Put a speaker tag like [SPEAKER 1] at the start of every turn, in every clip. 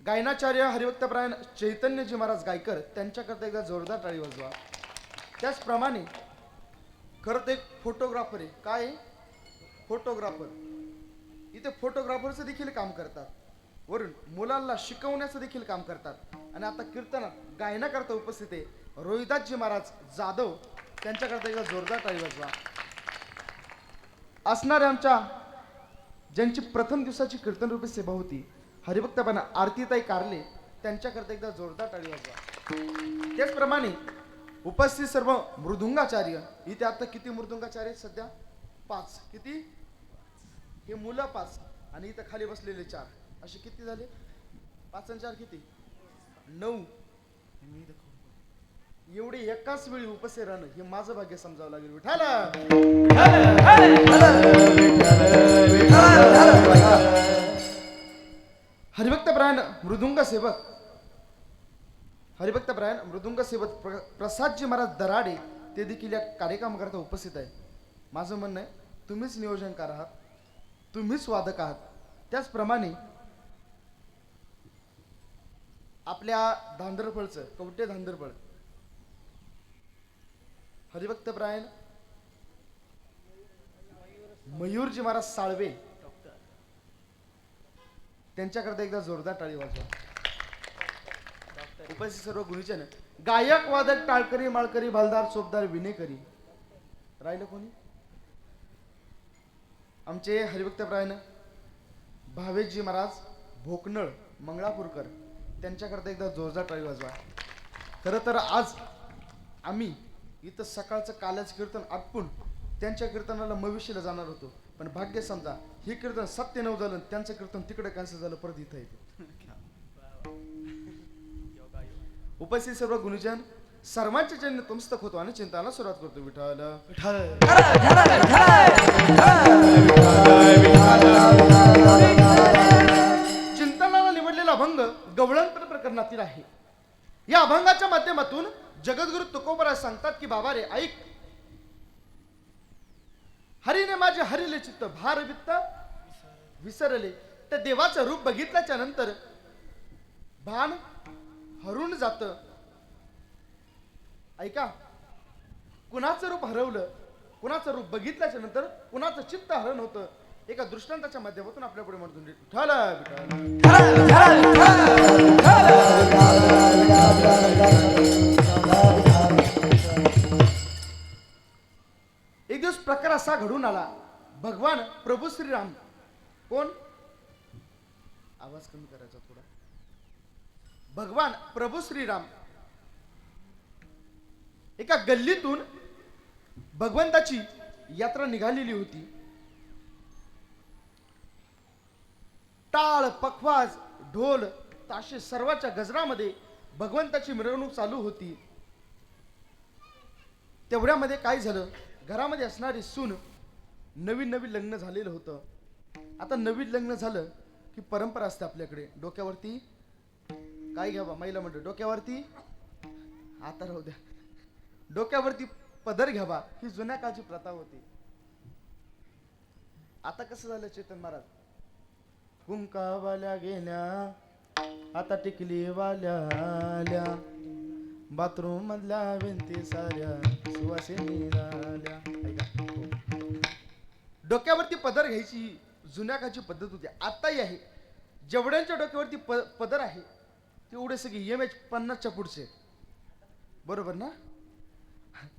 [SPEAKER 1] गायनाचार्य हरिभक्तपरायण चैतन्यजी महाराज गायकर त्यांच्याकरता एकदा जोरदार टाळी वाजवा. त्याचप्रमाणे खरं तर एक फोटोग्राफर आहे. काय आहे? फोटोग्राफर. इथे फोटोग्राफरचं देखील काम करतात, वरून मुलांना शिकवण्याचं देखील काम करतात. आणि आता कीर्तनात गायनाकरता उपस्थित आहे रोहिदासजी महाराज जाधव, त्यांच्याकरता एकदा जोरदार टाळी वाजवा. असणाऱ्या आमच्या ज्यांची प्रथम दिवसाची कीर्तन रूपी सेवा होती हरिभक्तपणा आरतीताई कारले, त्यांच्याकरता एकदा जोरदार टाळी वाजवा. त्याचप्रमाणे उपस्थित सर्व मृदुंगाचार्य. इथे आता किती मृदुंगाचार्य सध्या? 5. किती? हे मुलं 5 आणि इथं खाली बसलेले 4, असे किती झाले? 5 आणि 4 किती? 9. एवढे एकाच वेळी उपस्थित राहणं हे माझं भाग्य समजावं लागेल. विठाल हरिभक्तपरायण मृदुंग सेवक, हरिभक्तपरायण मृदुंग सेवक प्रसादजी महाराज दराडे ते देखील या कार्यक्रमाकरता उपस्थित आहे. माझं म्हणणं आहे तुम्हीच नियोजनकार आहात, तुम्हीच वादक आहात. त्याचप्रमाणे आपल्या धांदरफळचं कवटे धांदरफळ हरिभक्तपरायण मयूरजी महाराज साळवे, त्यांच्याकरता एकदा जोरदार टाळी वाजवा. उपस्थित सर्व गुरुजन, गायक वादक टाळकरी माळकरी भालदार चोपदार विनेकरी. राहिलं कोणी? आमचे हरिभक्तपरायण भावेशजी महाराज भोकनळ मंगळापूरकर, त्यांच्याकरता एकदा जोरदार टाळी वाजवा. खरं तर आज आम्ही इथं सकाळचं कालच कीर्तन आटपून त्यांच्या कीर्तनाला मविशीला जाणार होतो, पण भाग्य समजा हे कीर्तन 7 ते 9 झालं, त्यांचं कीर्तन तिकडे कॅन्सल झालं, परत इथं येतो. उपस्थित सर्व गुरुजन सर्वांच्या चरणी नतमस्तक होतो आणि चिंताला सुरुवात करतो. विठ्ठल चिंतनाला निवडलेला अभंग गवळण प्रकरणातील आहे. या अभंगाच्या माध्यमातून जगद्गुरु तुकोबराज सांगतात की बाबा रे ऐक, हरीने माझे हरिले चित्त भार वित्त विसरले. त्या देवाचं रूप बघितल्याच्या नंतर भान हरून जात. ऐका, कुणाचं रूप हरवलं, कुणाचं रूप बघितल्याच्या नंतर कुणाचं चित्त हरण होतं. एका दृष्टांताच्या माध्यमातून आपल्या पुढे म्हणून एक दिवस प्रकार असा घडून आला. भगवान प्रभू श्रीराम, कोण? आवाज कमी करायचा थोडा. भगवान प्रभू श्रीराम एका गल्लीतून भगवंताची यात्रा निघालेली होती. टाळ पखवाज ढोल ताशे सर्वाच्या गजरामध्ये भगवंताची मिरवणूक चालू होती. तेवढ्यामध्ये काय झालं, घरामध्ये असणारी सून, नवीन नवीन लग्न झालेलं होतं. आता नवीन लग्न झालं की परंपरा असते आपल्याकडे, डोक्यावरती काय घ्यावा, महिला म्हणते डोक्यावरती, आता राहू द्या, डोक्यावरती पदर घ्यावा, ही जुन्या काळची प्रथा होती. आता कसं झालं चेतन महाराज, कुंकावाल्या गेल्या आता टिकली वाल्या आल्या, बाथरूम मधल्या भिंती साऱ्या सुवासिनी झाल्या. डोक्यावरती पदर घ्यायची जुन्या काळची पद्धत होती, आताही आहे. जेवढ्यांच्या डोक्यावरती पदर आहे तेवढे सगळे MH 50च्या पुढचे, बरोबर ना?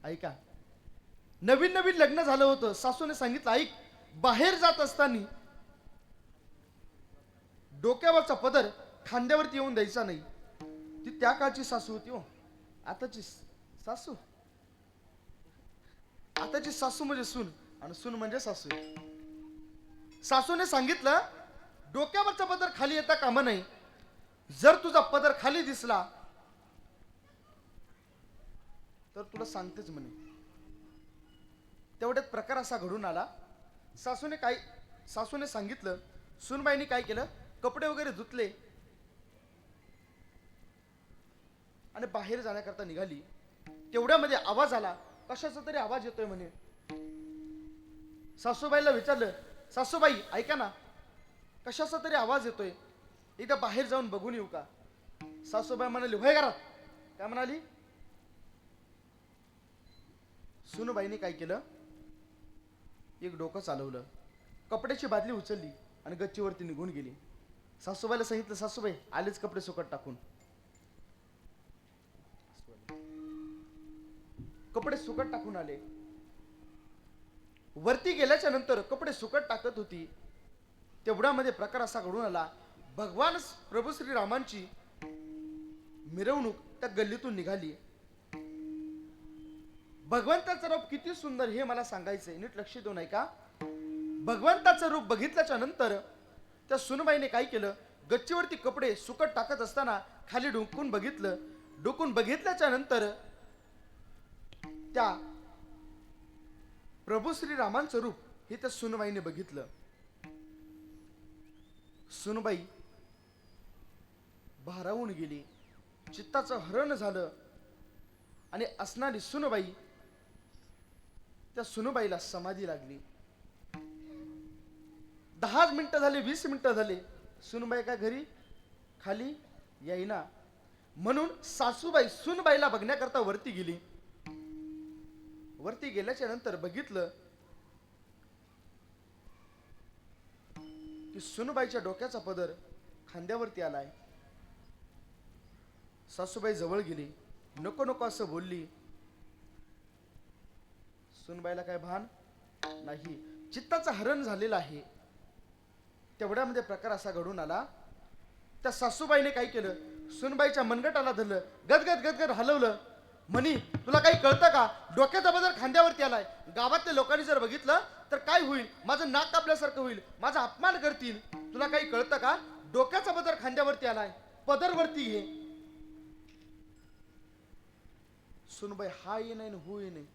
[SPEAKER 1] ऐका, नवीन नवीन लग्न झालं होतं. सासूने सांगितलं ऐक, बाहेर जात असताना डोक्यावरचा पदर खांद्यावरती येऊन द्यायचा नाही. ती त्या काळची सासू होती. हो, आताची सासू, आताची सासू म्हणजे सून आणि सून म्हणजे सासू. सासूने सांगितलं डोक्यावरचा पदर खाली येता कामा नाही. जर तुझा पदर खाली दिसला तर तुला सांगतेच म्हणे. तेवढ्यात प्रकार असा घडून आला. सासूने सांगितलं, सूनबाईंनी काय केलं, कपडे वगैरे धुतले आणि बाहेर जाण्याकरता निघाली. तेवढ्यामध्ये आवाज आला, कशाचा तरी आवाज येतोय म्हणे. सासूबाईला विचारलं, सासूबाई ऐका ना, कशाचा तरी आवाज येतोय. एकदा बाहेर जाऊन बघून येऊ का? सासूबाई म्हणाली, होय घरात. काय म्हणाली? सुनबाईने काय केलं? एक डोकं चालवलं, कपड्याची बादली उचलली आणि गच्चीवरती निघून गेली. सासूबाईला सांगितलं, सासूबाई आलेच कपडे सुकत टाकून. कपडे सुकत टाकून आले. वरती गेल्याच्या नंतर कपडे सुकत टाकत होती, तेवढ्यामध्ये प्रकार असा घडून आला. भगवान प्रभू श्रीरामांची मिरवणूक त्या गल्लीतून निघाली. भगवंताचं रूप किती सुंदर हे मला सांगायचंय, नीट लक्ष देऊ नये का? भगवंताचं रूप बघितल्याच्या नंतर त्या सुनबाईने काय केलं? गच्चीवरती कपडे सुकत टाकत असताना खाली डोकून बघितलं. डोकून बघितल्याच्या नंतर त्या प्रभू श्रीरामांचं रूप हे त्या सुनबाईने बघितलं. सुनबाई भारावून गेली, चित्ताचं हरण झालं आणि असणारी सुनबाई, त्या सुनबाईला समाधी लागली. 10 मिनिटं झाले, 20 मिनिटं झाले, सुनबाई काय घरी खाली येईना. म्हणून सासूबाई सुनबाईला बघण्याकरता वरती गेली. वरती गेल्याच्या नंतर बघितलं की सुनबाईच्या डोक्याचा पदर खांद्यावरती आलाय. सासूबाई जवळ गेली, नको नको असं बोलली. सुनबाईला काय भान नाही, चित्ताचं हरण झालेलं आहे. तेवढ्यामध्ये प्रकार असा घडून आला. त्या सासूबाईने काय केलं? सुनबाईच्या मनगटाला धरलं, गदगद गदगद हलवलं. म्हणी, तुला काही कळतं का? डोक्याचा पदर खांद्यावरती आलाय. गावातल्या लोकांनी जर बघितलं तर काय होईल? माझं नाक कापल्यासारखं होईल, माझा अपमान करतील. तुला काही कळतं का? डोक्याचा पदर खांद्यावरती आलाय, पदर वरती घे. सुनबाई हा ये नाही हो ये नाही.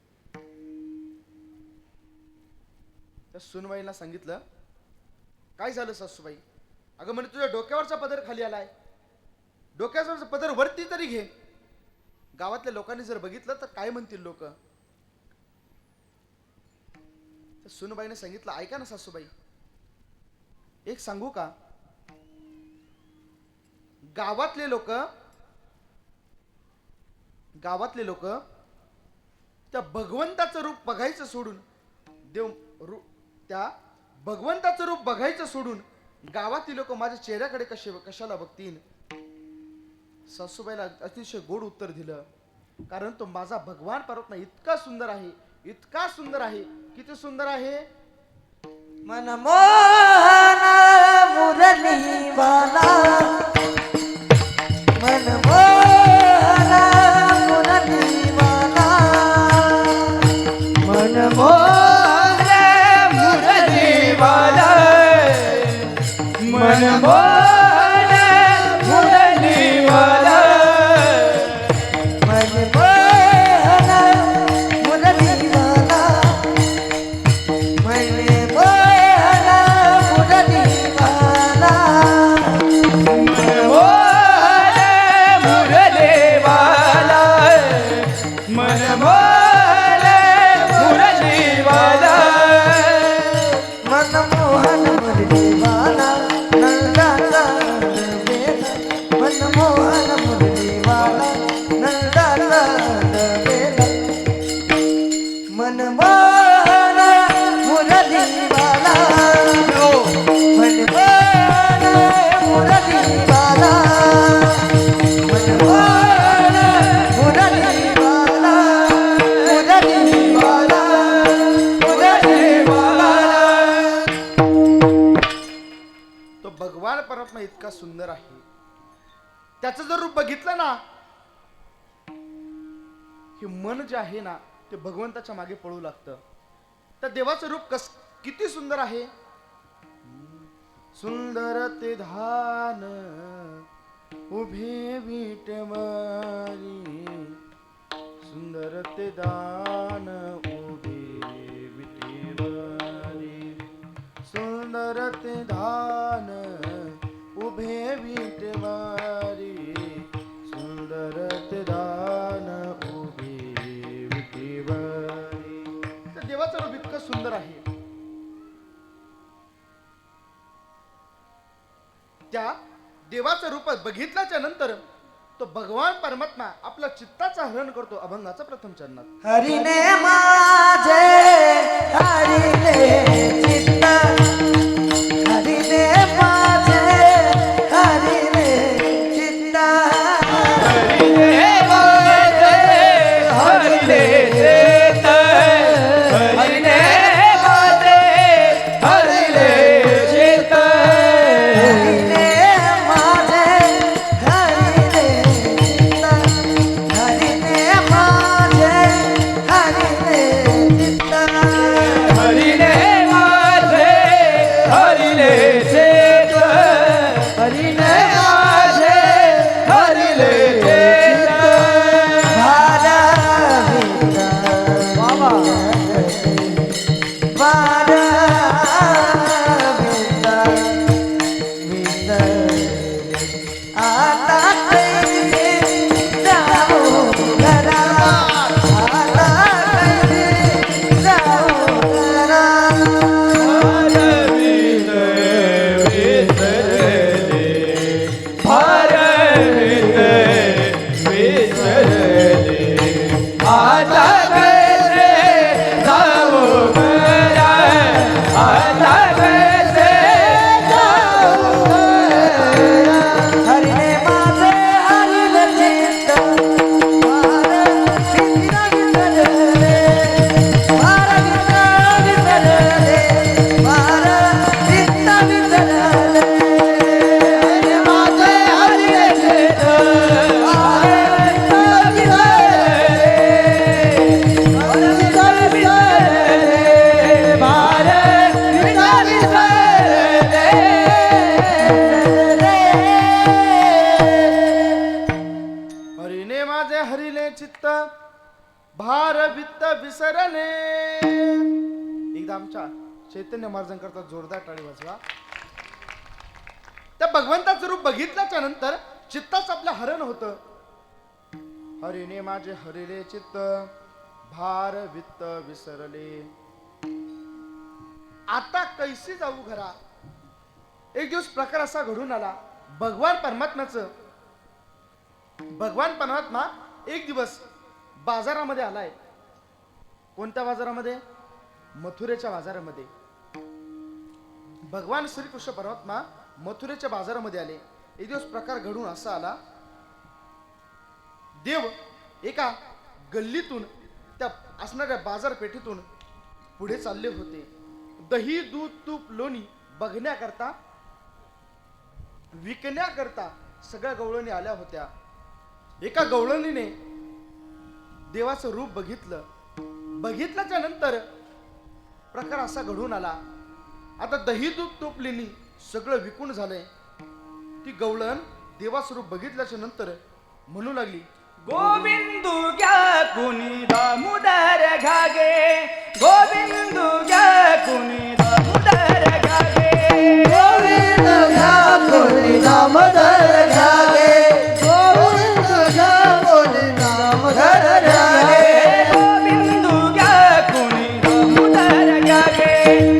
[SPEAKER 1] त्या सुनबाईला सांगितलं, काय झालं सासूबाई? अगं म्हणे, तुझ्या डोक्यावरचा पदर खाली आलाय, डोक्यावरचा पदर वरती तरी घे. गावातल्या लोकांनी जर बघितलं तर काय म्हणतील लोक? सुनबाईने सांगितलं, ऐका ना सासूबाई, एक सांगू का? गावातले लोक त्या भगवंताचं रूप बघायचं सोडून, त्या भगवंताचं रूप बघायचं सोडून गावातील लोक माझ्या चेहऱ्याकडे कशाला बघतील? सासूबाईला अतिशय गोड उत्तर दिलं, कारण तो माझा भगवान परमात्मा इतका सुंदर आहे, इतका सुंदर आहे. किती सुंदर आहे?
[SPEAKER 2] मनमोहन मुरलीवाला, मनमोहन मुरलीवाला, मनमोहन मुरलीवाला, मनमोहन मुरलीवाला, मनमोहन मुरलीवाला, मनमोहन मुरलीवाला, मनमोहन मुरलीवाला, मनमोहन मुरलीवाला, नंदाचा बेला, मनमोहन मुरलीवाला, नंदाचा बेला, मनमोहन मुरलीवाला, मनमोहन मुरलीवाला, मनमोहन मुरलीवाला, मुरलीवाला, मुरलीवाला.
[SPEAKER 1] तो भगवान परमात्मा इतका सुंदर आहे. त्याचं जर रूप बघितलं ना, हे मन जे आहे ना ते भगवंताच्या मागे पळू लागतं. त्या देवाचं रूप किती सुंदर आहे. सुंदर ते धान उभे विटवारी, सुंदर ते दान उभे विटवारी, सुंदर ते धान उभे विटवारी, सुंदर ते दान उभे विटवारी. त्या देवाचं रूप इतकं सुंदर आहे. त्या देवा देवाचं रूप बघितल्याच्या नंतर तो भगवान परमात्मा आपला चित्ताचा हरण करतो अभंगाचा प्रथम चरणात.
[SPEAKER 2] हरिने माझे हरिने चित्त हरिने माझे हरिने चित्त
[SPEAKER 3] हरिने माझे हरिने चित्त हरिने माझे हरिने चित्त
[SPEAKER 2] हरिने माझे हरिने चित्त हरिने माझे हरिने चित्त
[SPEAKER 3] हरिने माझे हरिने चित्त हरिने माझे हरिने चित्त
[SPEAKER 1] हरिने माझे हरिले चित्त भार वित्त विसरले. एकदा आमच्या चैतन्य महाराजांकरता जोरदार टाळी वाजवा. त्या भगवंताचं रूप बघितल्याच्या नंतर चित्ताच आपल्या हरण होतं. हरिने माझे हरिले चित्त भार वित्त विसरले. आता कैसी जाऊ घरा. एक दिवस प्रकार असा घडून आला. भगवान परमात्मा एक दिवस बाजारामध्ये आलाय. कोणत्या बाजारामध्ये? मथुरेच्या बाजारामध्ये. भगवान श्रीकृष्ण परमात्मा मथुरेच्या बाजारामध्ये आले. एक दिवस प्रकार घडून असा आला. देव एका गल्लीतून त्या असणाऱ्या बाजारपेठेतून पुढे चालले होते. दही दूध तूप लोणी बघण्याकरता विकण्याकरता सगळ्या गवळणी आल्या होत्या. एका गवळणीने देवाचं रूप बघितलं. बघितल्याच्या नंतर प्रकार असा घडून आला. आता दही दूध तूप लेणी सगळं विकून झालंय. ती गवळण देवाचं रूप बघितल्याच्या नंतर म्हणू लागली,
[SPEAKER 3] गोविंदू घ्या कुणी दामोदर घागे गोविंदू घ्या कुणी दामोदर घागे
[SPEAKER 2] गोविंद घ्या कोणी दामोदर घ्यागे गोविंद घ्या कोणी दामोदर घ्यागे
[SPEAKER 3] गोविंदू घ्या कुणी दामोदर घागे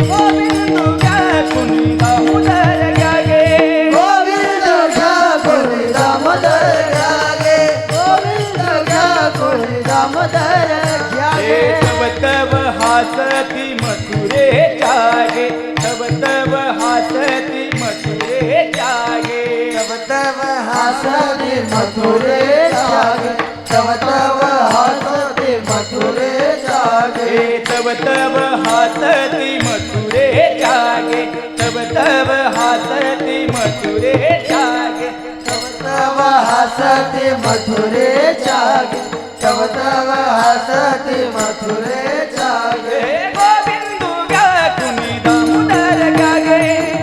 [SPEAKER 3] गोविंदू घ्या कुणी दामोदर घागे
[SPEAKER 2] गोविंद घ्या कोणी दामोदर घ्यागे गोविंद घ्या कोणी दामोदर घ्यागे
[SPEAKER 3] तव तव हासती मथुरे जागे तव तव हासती मथुरे जागे
[SPEAKER 2] तव तव हासते मथुरे जागे तव तव हासते मथुरे जागे
[SPEAKER 3] तव तव हासती मथुरे जागे तव तव हासती मथुरे जागे
[SPEAKER 2] तव तव हासते मथुरे जागे तव तव हासते मथुरे जागे
[SPEAKER 3] गोविंदू घ्या कुणी दामोदर घागे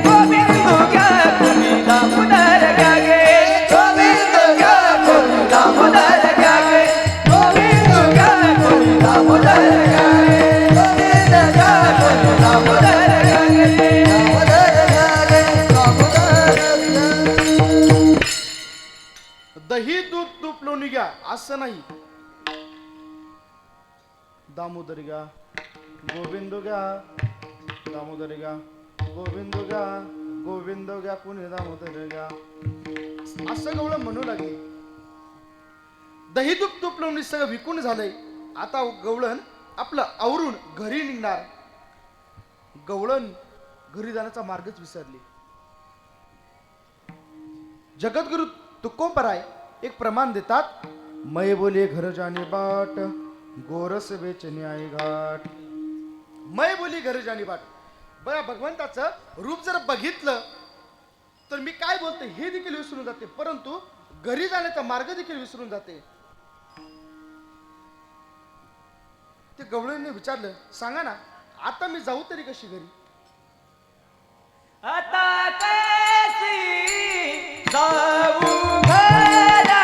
[SPEAKER 3] गोविंदू घ्या कुणी दामोदर घागे
[SPEAKER 2] गोविंद घ्या कोणी दामोदर
[SPEAKER 3] घागे गोविंदू घ्या कुणी दामोदर घागे
[SPEAKER 2] गोविंद घ्या कोणी दामोदर घ्यागे दामोदर घ्यागे दामोदर घ्यागे.
[SPEAKER 1] दही दूध तूप लोणी घ्या असं नाही. दामोदर घ्या गोविंद घ्या दामोदर घ्या गोविंद घ्या गोविंद घ्या कुणी दामोदर घ्या. असं गवळण म्हणू लागली. दही तूप तूप लावून सगळं विकून झालंय. आता गवळण आपलं आवरून घरी निघणार. गवळण घरी जाण्याचा मार्गच विसरली. जगद्गुरु तुकोबराय एक प्रमाण देतात. मै बोले घर जाने बाट, गोरस बेचने आई घाट. मै बोली घर जाने बाट. बघा, भगवंताचं रूप जर बघितलं तर मी काय बोलते हे देखील विसरून जाते, परंतु घरी जाण्याचा मार्ग देखील विसरून जाते. ते गवळीने विचारलं, सांगा ना आता मी जाऊ तरी कशी घरी?
[SPEAKER 3] आता कशी जाऊ घरा,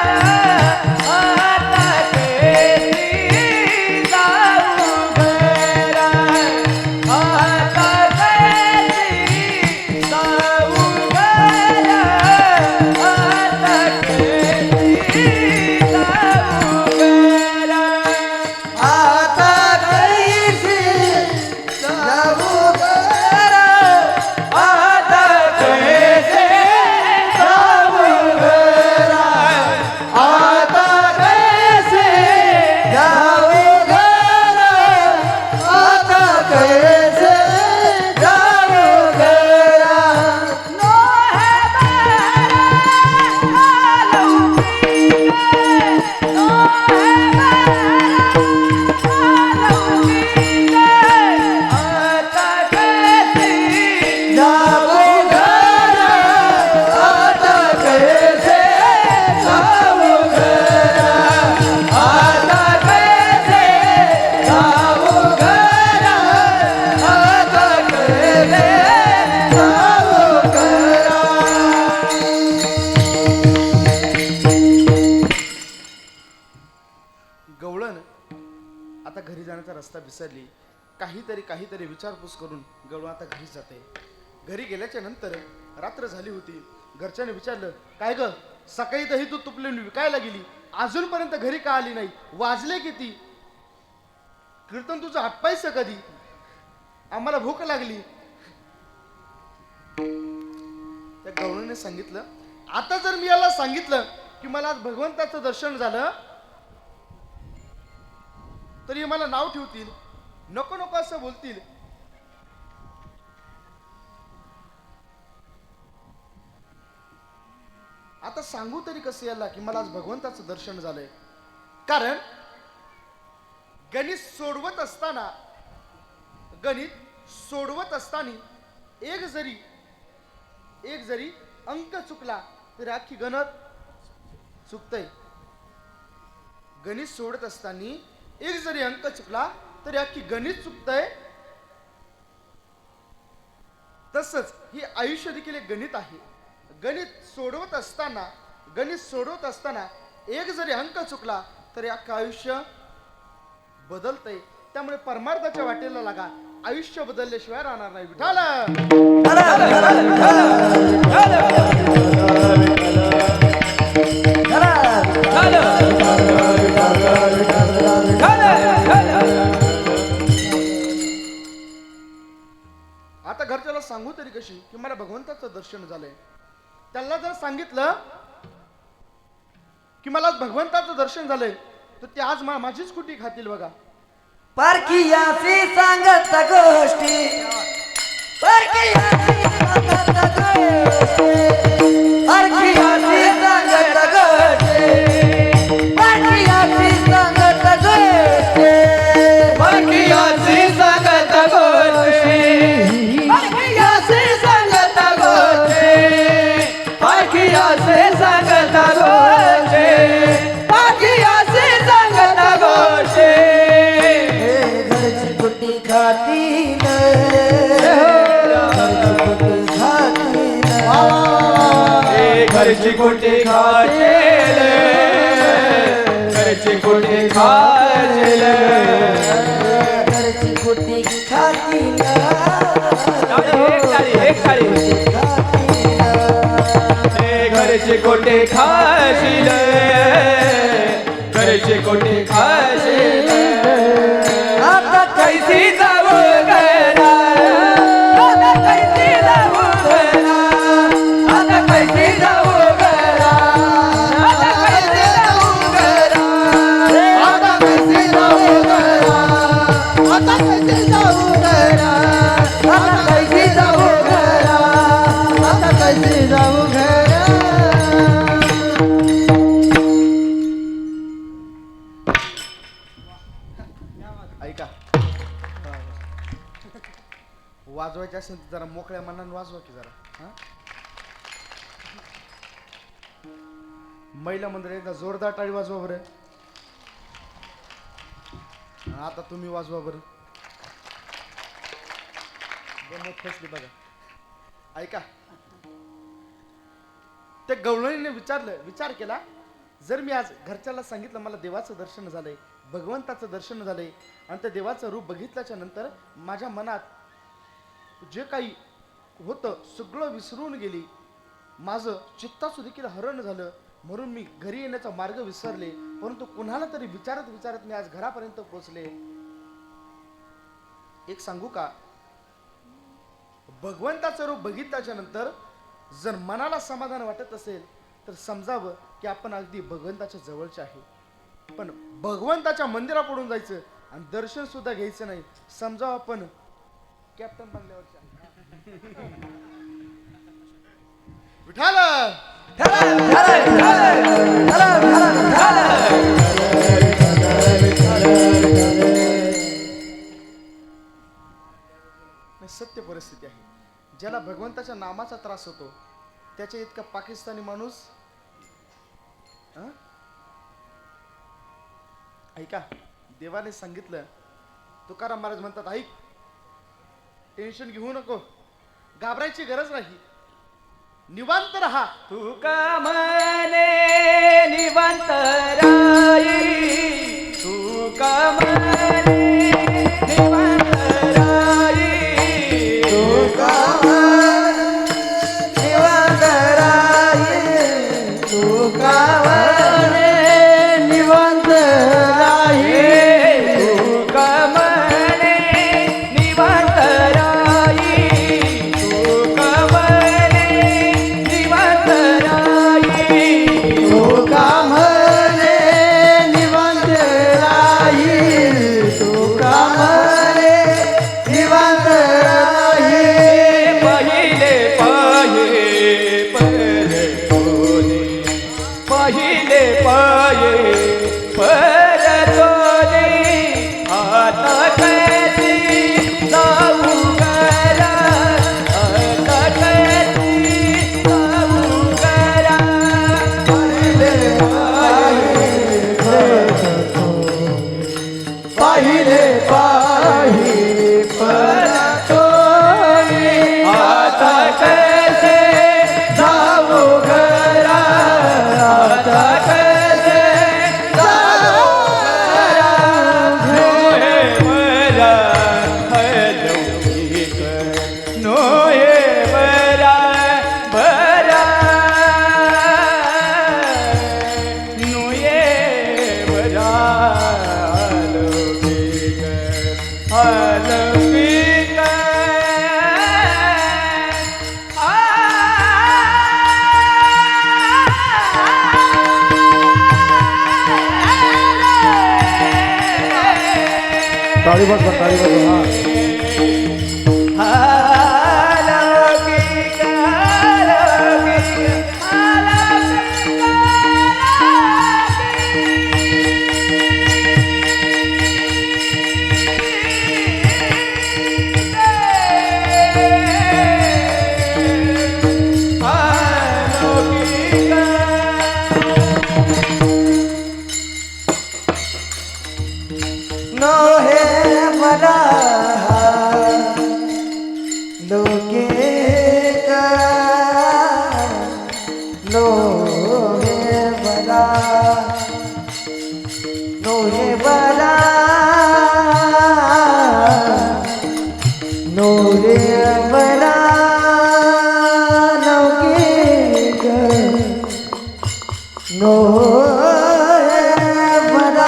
[SPEAKER 3] आता कशी जाऊ घरा, आता कशी जाऊ घरा, आता कशी जाऊ घरा.
[SPEAKER 2] आता कैसी जाऊ घरा,
[SPEAKER 3] आता कैसे जाऊ घरा,
[SPEAKER 2] आता कैसी जाऊ घरा, आता कैसी जाऊ घरा.
[SPEAKER 3] नो है बारा आलूची गे, नो है बारा आलूची गे, आता कैसी
[SPEAKER 2] जाऊ घरा, आता कैसी जाऊ घरा,
[SPEAKER 3] आता कैसे
[SPEAKER 2] जाऊ घरा, आता कैसी जाऊ घरा.
[SPEAKER 1] गवळण आता घरी जाण्याचा रस्ता विसरली. काहीतरी विचारपूस करून गवळण आता घरी जाते. घरी गेल्याच्या नंतर रात्र झाली होती. घरच्याने विचारलं, काय ग सकाळी दही तू तुपले विकायला गेली, अजूनपर्यंत घरी का आली नाही? वाजले किती? कीर्तन तुझं आटपायचं कधी? आम्हाला भूक लागली. त्या गवळीने सांगितलं, आता जर मी याला सांगितलं की मला आज भगवंताचं दर्शन झालं तरी मला नाव ठेवतील, नको नको असं बोलतील. आता सांगू तरी कसं याला की मला आज भगवंताचं दर्शन झालंय? कारण गणित सोडवत असताना एक जरी अंक चुकला तरी अख्खी गणत चुकतय. गणित सोडत असताना एक जरी अंक चुकला तरी अख्खी गणित चुकतय. तसंच ही आयुष्य देखील एक गणित आहे. गणित सोडवत असताना एक जरी अंक चुकला तरी अख्खं आयुष्य बदलतंय. त्यामुळे परमार्थाच्या वाटेला लागा. आयुष्य बदलल्याशिवाय राहणार नाही. आता घरच्याला सांगू तरी कशी की मला भगवंताचं दर्शन झालंय? त्याला जर सांगितलं की मला भगवंताचं दर्शन झालंय तर ते आज माझीच कुटी खातील. बघा,
[SPEAKER 2] परकीयाची सांगत गोष्टी, परकीयाची सांगत गोष्टी, परकीयाची सांगत गोष्टी, परकीयाची सांगत गोष्टी,
[SPEAKER 3] परकीयाची सांगत गोष्टी, परकीयाची सांगत गोष्टी, परकीयाची सांगत गोष्टी, परकीयाची सांगत गोष्टी.
[SPEAKER 2] घरची कुटी खातील, घरची कुटी खातील,
[SPEAKER 3] घरची कोठे खाशील,
[SPEAKER 2] घरची कुटी खातील,
[SPEAKER 3] एक थाळी घरचे कोठे खाशील, घरचे कोठे खाशील.
[SPEAKER 2] आता
[SPEAKER 3] कैसी जाऊ घरा, आता कैसी जाऊ घरा, आता कैसी जाऊ घरा,
[SPEAKER 1] वाजवायचे असेल तर जरा मोकळ्या मनानं वाजवा की जरा हा. महिला मंडळी एकदा जोरदार टाळी वाजवा बरं. आता तुम्ही वाजवा बरं. गंमत फसली बघा. ऐका, त्या गवळणीने विचार केला, जर मी आज घरच्याला सांगितलं मला देवाचं दर्शन झालंय, भगवंताचं दर्शन झालंय आणि त्या देवाचं रूप बघितल्याच्या नंतर माझ्या मनात जे काही होतं सगळं विसरून गेली, माझं चित्ताचं देखील हरण झालं, म्हणून मी घरी येण्याचा मार्ग विसरले. परंतु कुणाला तरी विचारत मी आज घरापर्यंत पोहोचले. एक सांगू का, भगवंताचं रूप बघितल्याच्या नंतर जर मनाला समाधान वाटत असेल तर समजावं की आपण अगदी भगवंताच्या जवळचे आहे. पण भगवंताच्या मंदिरापुढून जायचं आणि दर्शन सुद्धा घ्यायचं नाही, समजावं आपण कॅप्टन बंगल्यावरचे आहे. विठाल सत्य परिस्थिती आहे. ज्याला भगवंताच्या नामाचा त्रास होतो त्याच्या इतका पाकिस्तानी माणूस ऐका, देवाने सांगितलं, तुकाराम महाराज म्हणतात, ऐक, टेन्शन घेऊ नको, घाबरायची गरज नाही, निवांत रहा.
[SPEAKER 3] तू का म्हणे निवांत राई, तू का म्हणे निवांत राई,
[SPEAKER 2] तू का निवांत राही, तू का निवांत राही,
[SPEAKER 3] तू का म्हणे निवांत राई, तू का म्हणे निवांत राई,
[SPEAKER 2] तू का म्हणे निवांत राही, तू का म्हणे निवांत राही.
[SPEAKER 3] पहिले पाये परतोने, पहिले पाये परतोने, आता कैसी जाऊ करा, आता कैसी जाऊ करा.
[SPEAKER 2] पाहिले पाही परतोनी,
[SPEAKER 3] आता कैसे
[SPEAKER 2] जाऊ घरा,
[SPEAKER 3] आता कैसे
[SPEAKER 2] जाऊ घरा.
[SPEAKER 3] नोहे बरा हलौकिक, नोहे बरा बरा, नोहे बरा हलौकिक, हलौकिक.
[SPEAKER 1] टाळी वाजवा, टाळी वाजवा.
[SPEAKER 3] अलौकिक, अलौकिक,
[SPEAKER 2] नो हे मला लोके नो हे मला, नो हे मला, नो रे मला लौकिक, नो हे मला.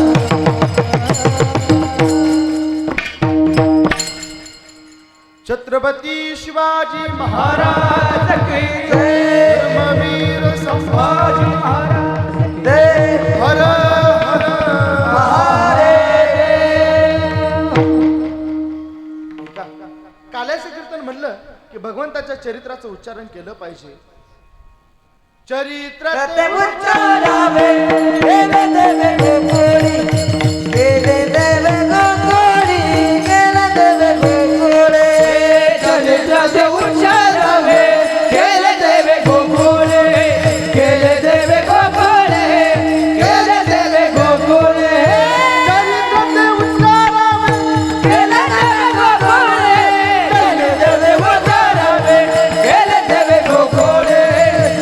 [SPEAKER 1] छत्रपती शिवाजी
[SPEAKER 3] महाराज की जय
[SPEAKER 1] धर्मवीर
[SPEAKER 3] संभाजी महाराज
[SPEAKER 1] हर हर काल्याचं कीर्तन म्हणलं की भगवंताच्या चरित्राचं उच्चारण केलं पाहिजे. चरित्र
[SPEAKER 3] ते उच्चारावे गेले देवे गोकुळी गेले देवे गोकुळी गेले देवे गोकुळे चरित्राचे उच्चारावे गेले देवे गोकुळे गेले देवे गोकुळे गेले देवे गोकुळे
[SPEAKER 1] चरित्राचे उच्चारावे
[SPEAKER 3] गेले देवे गोकुळे गेले देवे उच्चारावे गेले देवे गोकुळे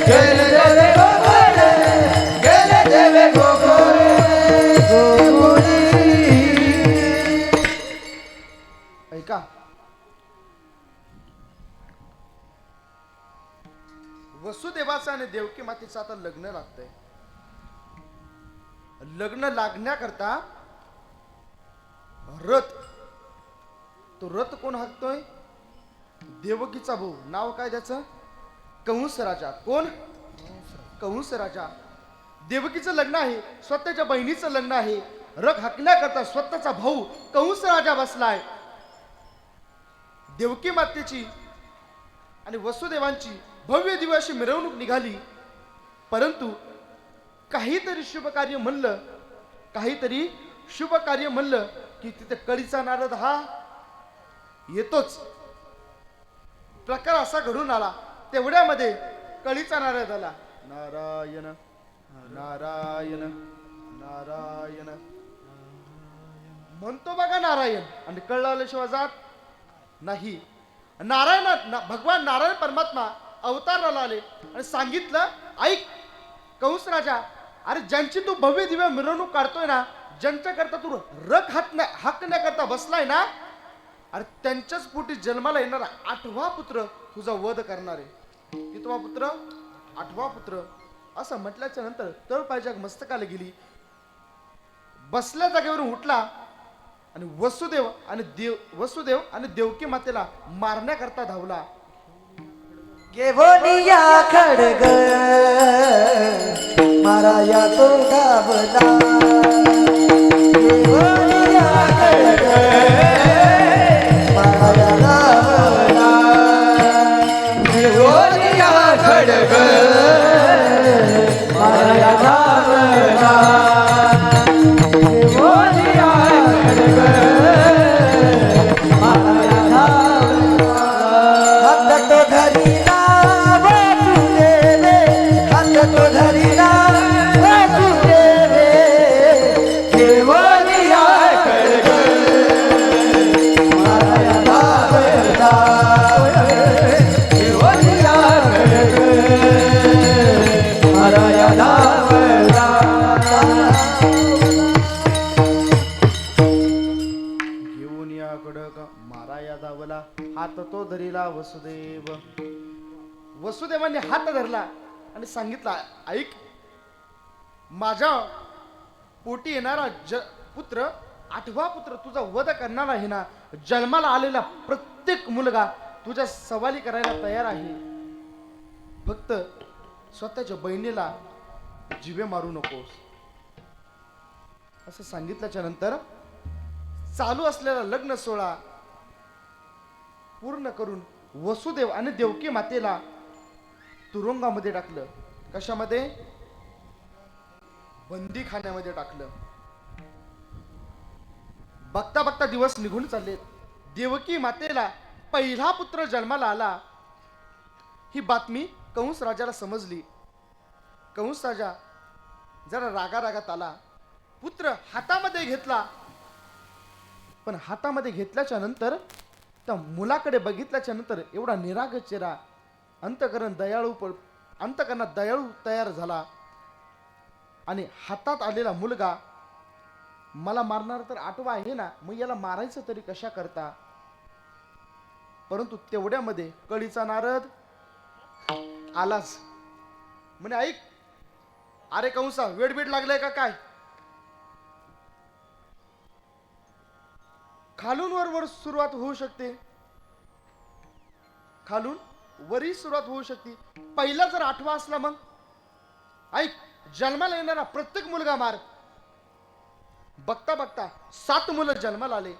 [SPEAKER 3] गेले देवे गोकुळे गेले देवे गोकुळे गोकुळी.
[SPEAKER 1] ऐका, वसुदेवाचं आणि देवकी मातेचं आता लग्न लागतंय. लग्न लागण्याकरता रथ, तो रथ कोण हाकतोय? देवकीचा भाऊ. नाव काय त्याचं? कंस राजा. कोण? कंस राजा. देवकीचं लग्न आहे, स्वतःच्या बहिणीचं लग्न आहे. रथ हाकण्याकरता स्वतःचा भाऊ कंस राजा बसलाय. देवकी मातेची आणि वसुदेवांची भव्य दिव्य अशी मिरवणूक निघाली. परंतु काहीतरी शुभ कार्य म्हणलं, काहीतरी शुभ कार्य म्हणलं की तिथे कळीचा नारद हा येतोच. प्रकार असा घडून आला. तेवढ्यामध्ये कळीचा नारद आला. नारायण नारायण नारायण म्हणतो बघा नारायण, आणि कळलं आल्याशिवाय जात नाही. भगवान नारायण परमात्मा अवताराला आले आणि सांगितलं, ऐक कंस राजा, अरे ज्यांची तू भव्य दिव्य मिरवणूक काढतोय ना, ज्यांच्याकरता तू रथ हाकण्याकरता बसलाय ना, अरे त्यांच्याच पोटी जन्माला येणारा 8वा पुत्र तुझा वध करणार आहे. कितवा पुत्र? 8वा पुत्र. असं म्हटल्याच्या नंतर तळपायच्या मस्तकाला गेली, बसल्या जागेवरून उठला आणि वसुदेव आणि देवकी मातेला मारण्याकरता धावला.
[SPEAKER 3] घेवनिया खडग माराया तो गावला घेवनिया खडग माराया गावला घेवनिया खडग माराया गावला घेवनिया खडग माराया गावला हात तो धरीला तो धरीला वासुदेवे घेवनिया खडग माराया धावला घेवनिया खडग माराया धावला.
[SPEAKER 1] घेऊन या खडग माराया धावला, हात तो धरीला वसुदेवांनी हात धरला आणि सांगितलं, ऐक, माझ्या पोटी येणारा पुत्र 8वा पुत्र तुझा वध करणार आहे ना, जन्माला आलेला प्रत्येक मुलगा तुझ्या सवाली करायला तयार आहे. फक्त स्वतःच्या बहिणीला जिवे मारू नकोस. असं सांगितल्याच्या नंतर चालू असलेला लग्न सोहळा पूर्ण करून वसुदेव आणि देवकी मातेला तुरुंगामध्ये टाकलं. कशामध्ये? बंदी खाण्यामध्ये टाकलं. बघता बघता दिवस निघून चालले. देवकी मातेला पहिला पुत्र जन्माला आला. ही बातमी कंस राजाला समजली. कंस राजा जरा रागारागात आला. पुत्र हातामध्ये घेतला, पण हातामध्ये घेतल्याच्या नंतर त्या मुलाकडे बघितल्याच्या नंतर एवढा निराग चेहरा, अंतकरणात दयाळू तयार झाला. आणि हातात आलेला मुलगा, मला मारणार तर 8वा आहे ना, मग याला मारायचं तरी कशा करता. परंतु तेवढ्यामध्ये कळीचा नारद आलाच. म्हणे, ऐक, अरे कंसा, वेडबीड लागलाय का काय? खालून वर सुरुवात होऊ शकते. खालून वरी सुरुवात होऊ शकते. पहिला जर 8वा असला मग ऐक, जन्माला येणारा प्रत्येक मुलगा मार. बघता बघता 7 मुलं जन्माला आले.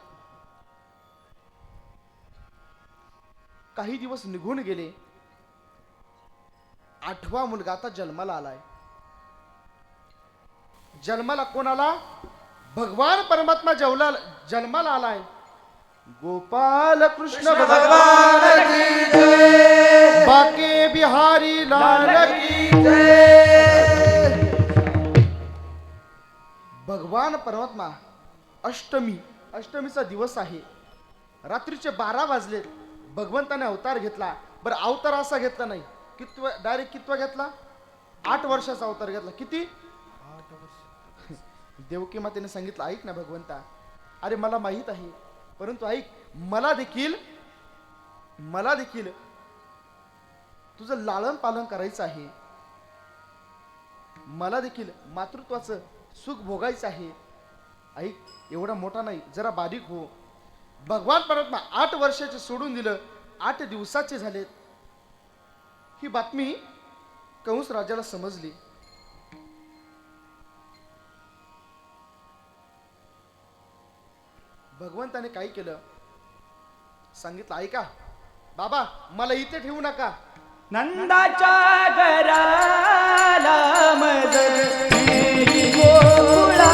[SPEAKER 1] काही दिवस निघून गेले. 8वा मुलगा आता जन्माला आलाय. जन्माला कोण आला? भगवान परमात्मा जन्माला आलाय. गोपाल कृष्ण भगवान की जय, बाके बिहारी लाल की जय. भगवान परमात्मा अष्टमीचा दिवस आहे. रात्रीचे 12 वाजलेत. भगवंताने अवतार घेतला. बरं, अवतार असा घेतला नाही, डायरेक्ट कितवा घेतला? 8 वर्षाचा अवतार घेतला. किती? 8 वर्ष. देवकी मातेने सांगितलं, ऐक ना भगवंता, अरे मला माहित आहे, परंतु ऐक, मला देखील तुझं लालन पालन करायचं आहे. मला देखील मातृत्वाचं सुख भोगायचं आहे. ऐक, एवढा मोठा नाही, जरा बारीक हो. भगवान परमात्मा 8 वर्षाचे सोडून दिलं. 8 दिवसाचे झालेत. ही बातमी कंस राजाला समजली. भगवंताने काय केलं सांगितलं, ऐका बाबा, मला इथे ठेवू नका.
[SPEAKER 3] नंदाच्या घराला मदत गोकुळा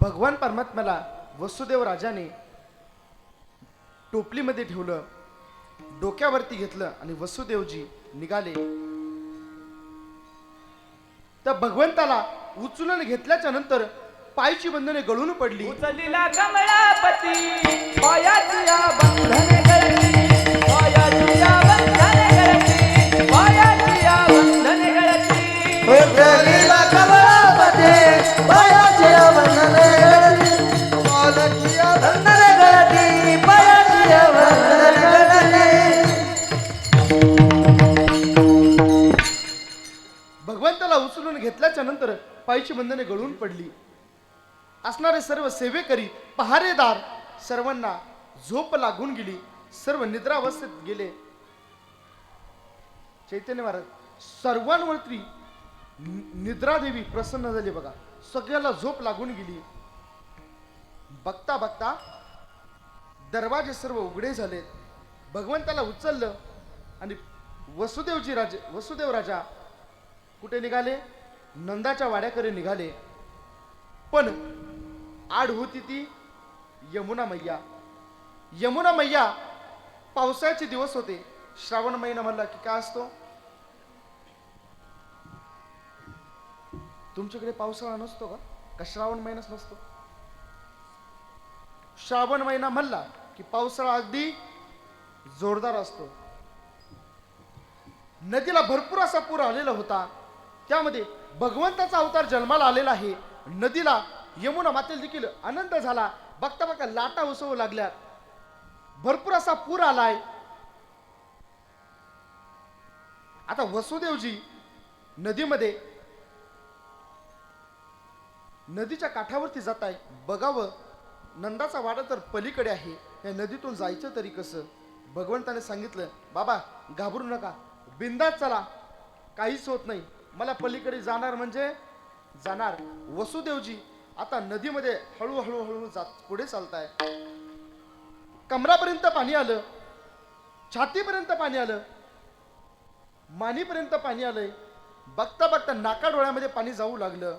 [SPEAKER 1] भगवान परमात्म्याला वसुदेव राजाने टोपलीमध्ये ठेवलं, डोक्यावरती घेतलं आणि वसुदेवजी निघाले. तर भगवंताला उचलून घेतल्याच्या नंतर पायची बंधने गळून पडली.
[SPEAKER 3] उचलीला कमळापती पायाची या बंधने गळती, पायाची या बंधने गळती, पायाची या बंधने गळती.
[SPEAKER 2] उचलीला कमळापती पायाची या बंधने गळती, पायाची या बंधने गळती, पायाची या बंधने गळती.
[SPEAKER 1] भगवंताला उचलून घेतल्याच्या नंतर पायची बंधने गळून पडली. असणारे सर्व सेवेकरी, पहारेदार सर्वांना झोप लागून गेली. सर्व निद्रावस्थेत गेले. चैतन्य महाराज सर्वांवरती निद्रादेवी प्रसन्न झाली. बघा, सगळ्याला झोप लागून गेली. बघता बघता दरवाजे सर्व उघडे झालेत. भगवंताला उचललं आणि वसुदेव राजा कुठे निघाले? नंदाच्या वाड्याकडे निघाले. पण आड होती ती यमुना मैया. यमुना मैया, पावसाळ्याचे दिवस होते. श्रावण महिना म्हणला की काय असतो? तुमच्याकडे पावसाळा नसतो का श्रावण महिनाच नसतो? श्रावण महिना म्हणला की पावसाळा अगदी जोरदार असतो. नदीला भरपूर असा पूर आलेला होता. त्यामध्ये भगवंताचा अवतार जन्माला आलेला आहे. नदीला, यमुना मातेला देखील आनंद झाला. बघता बघता लाटा उसळू लागल्या. भरपूर असा पूर आलाय. आता वसुदेवजी नदीच्या काठावरती जात आहे. बघावं, नंदाचा वाडा तर पलीकडे आहे. या नदीतून जायचं तरी कसं? भगवंताने सांगितलं, बाबा घाबरू नका, बिंदास चला, काहीच होत नाही. मला पलीकडे जाणार म्हणजे जाणार. वसुदेवजी आता नदीमध्ये हळूहळू पुढे चालताय. कमरापर्यंत पाणी आलं, छातीपर्यंत पाणी आलं, मानीपर्यंत पाणी आलंय. बघता बघता नाका डोळ्यामध्ये पाणी जाऊ लागलं,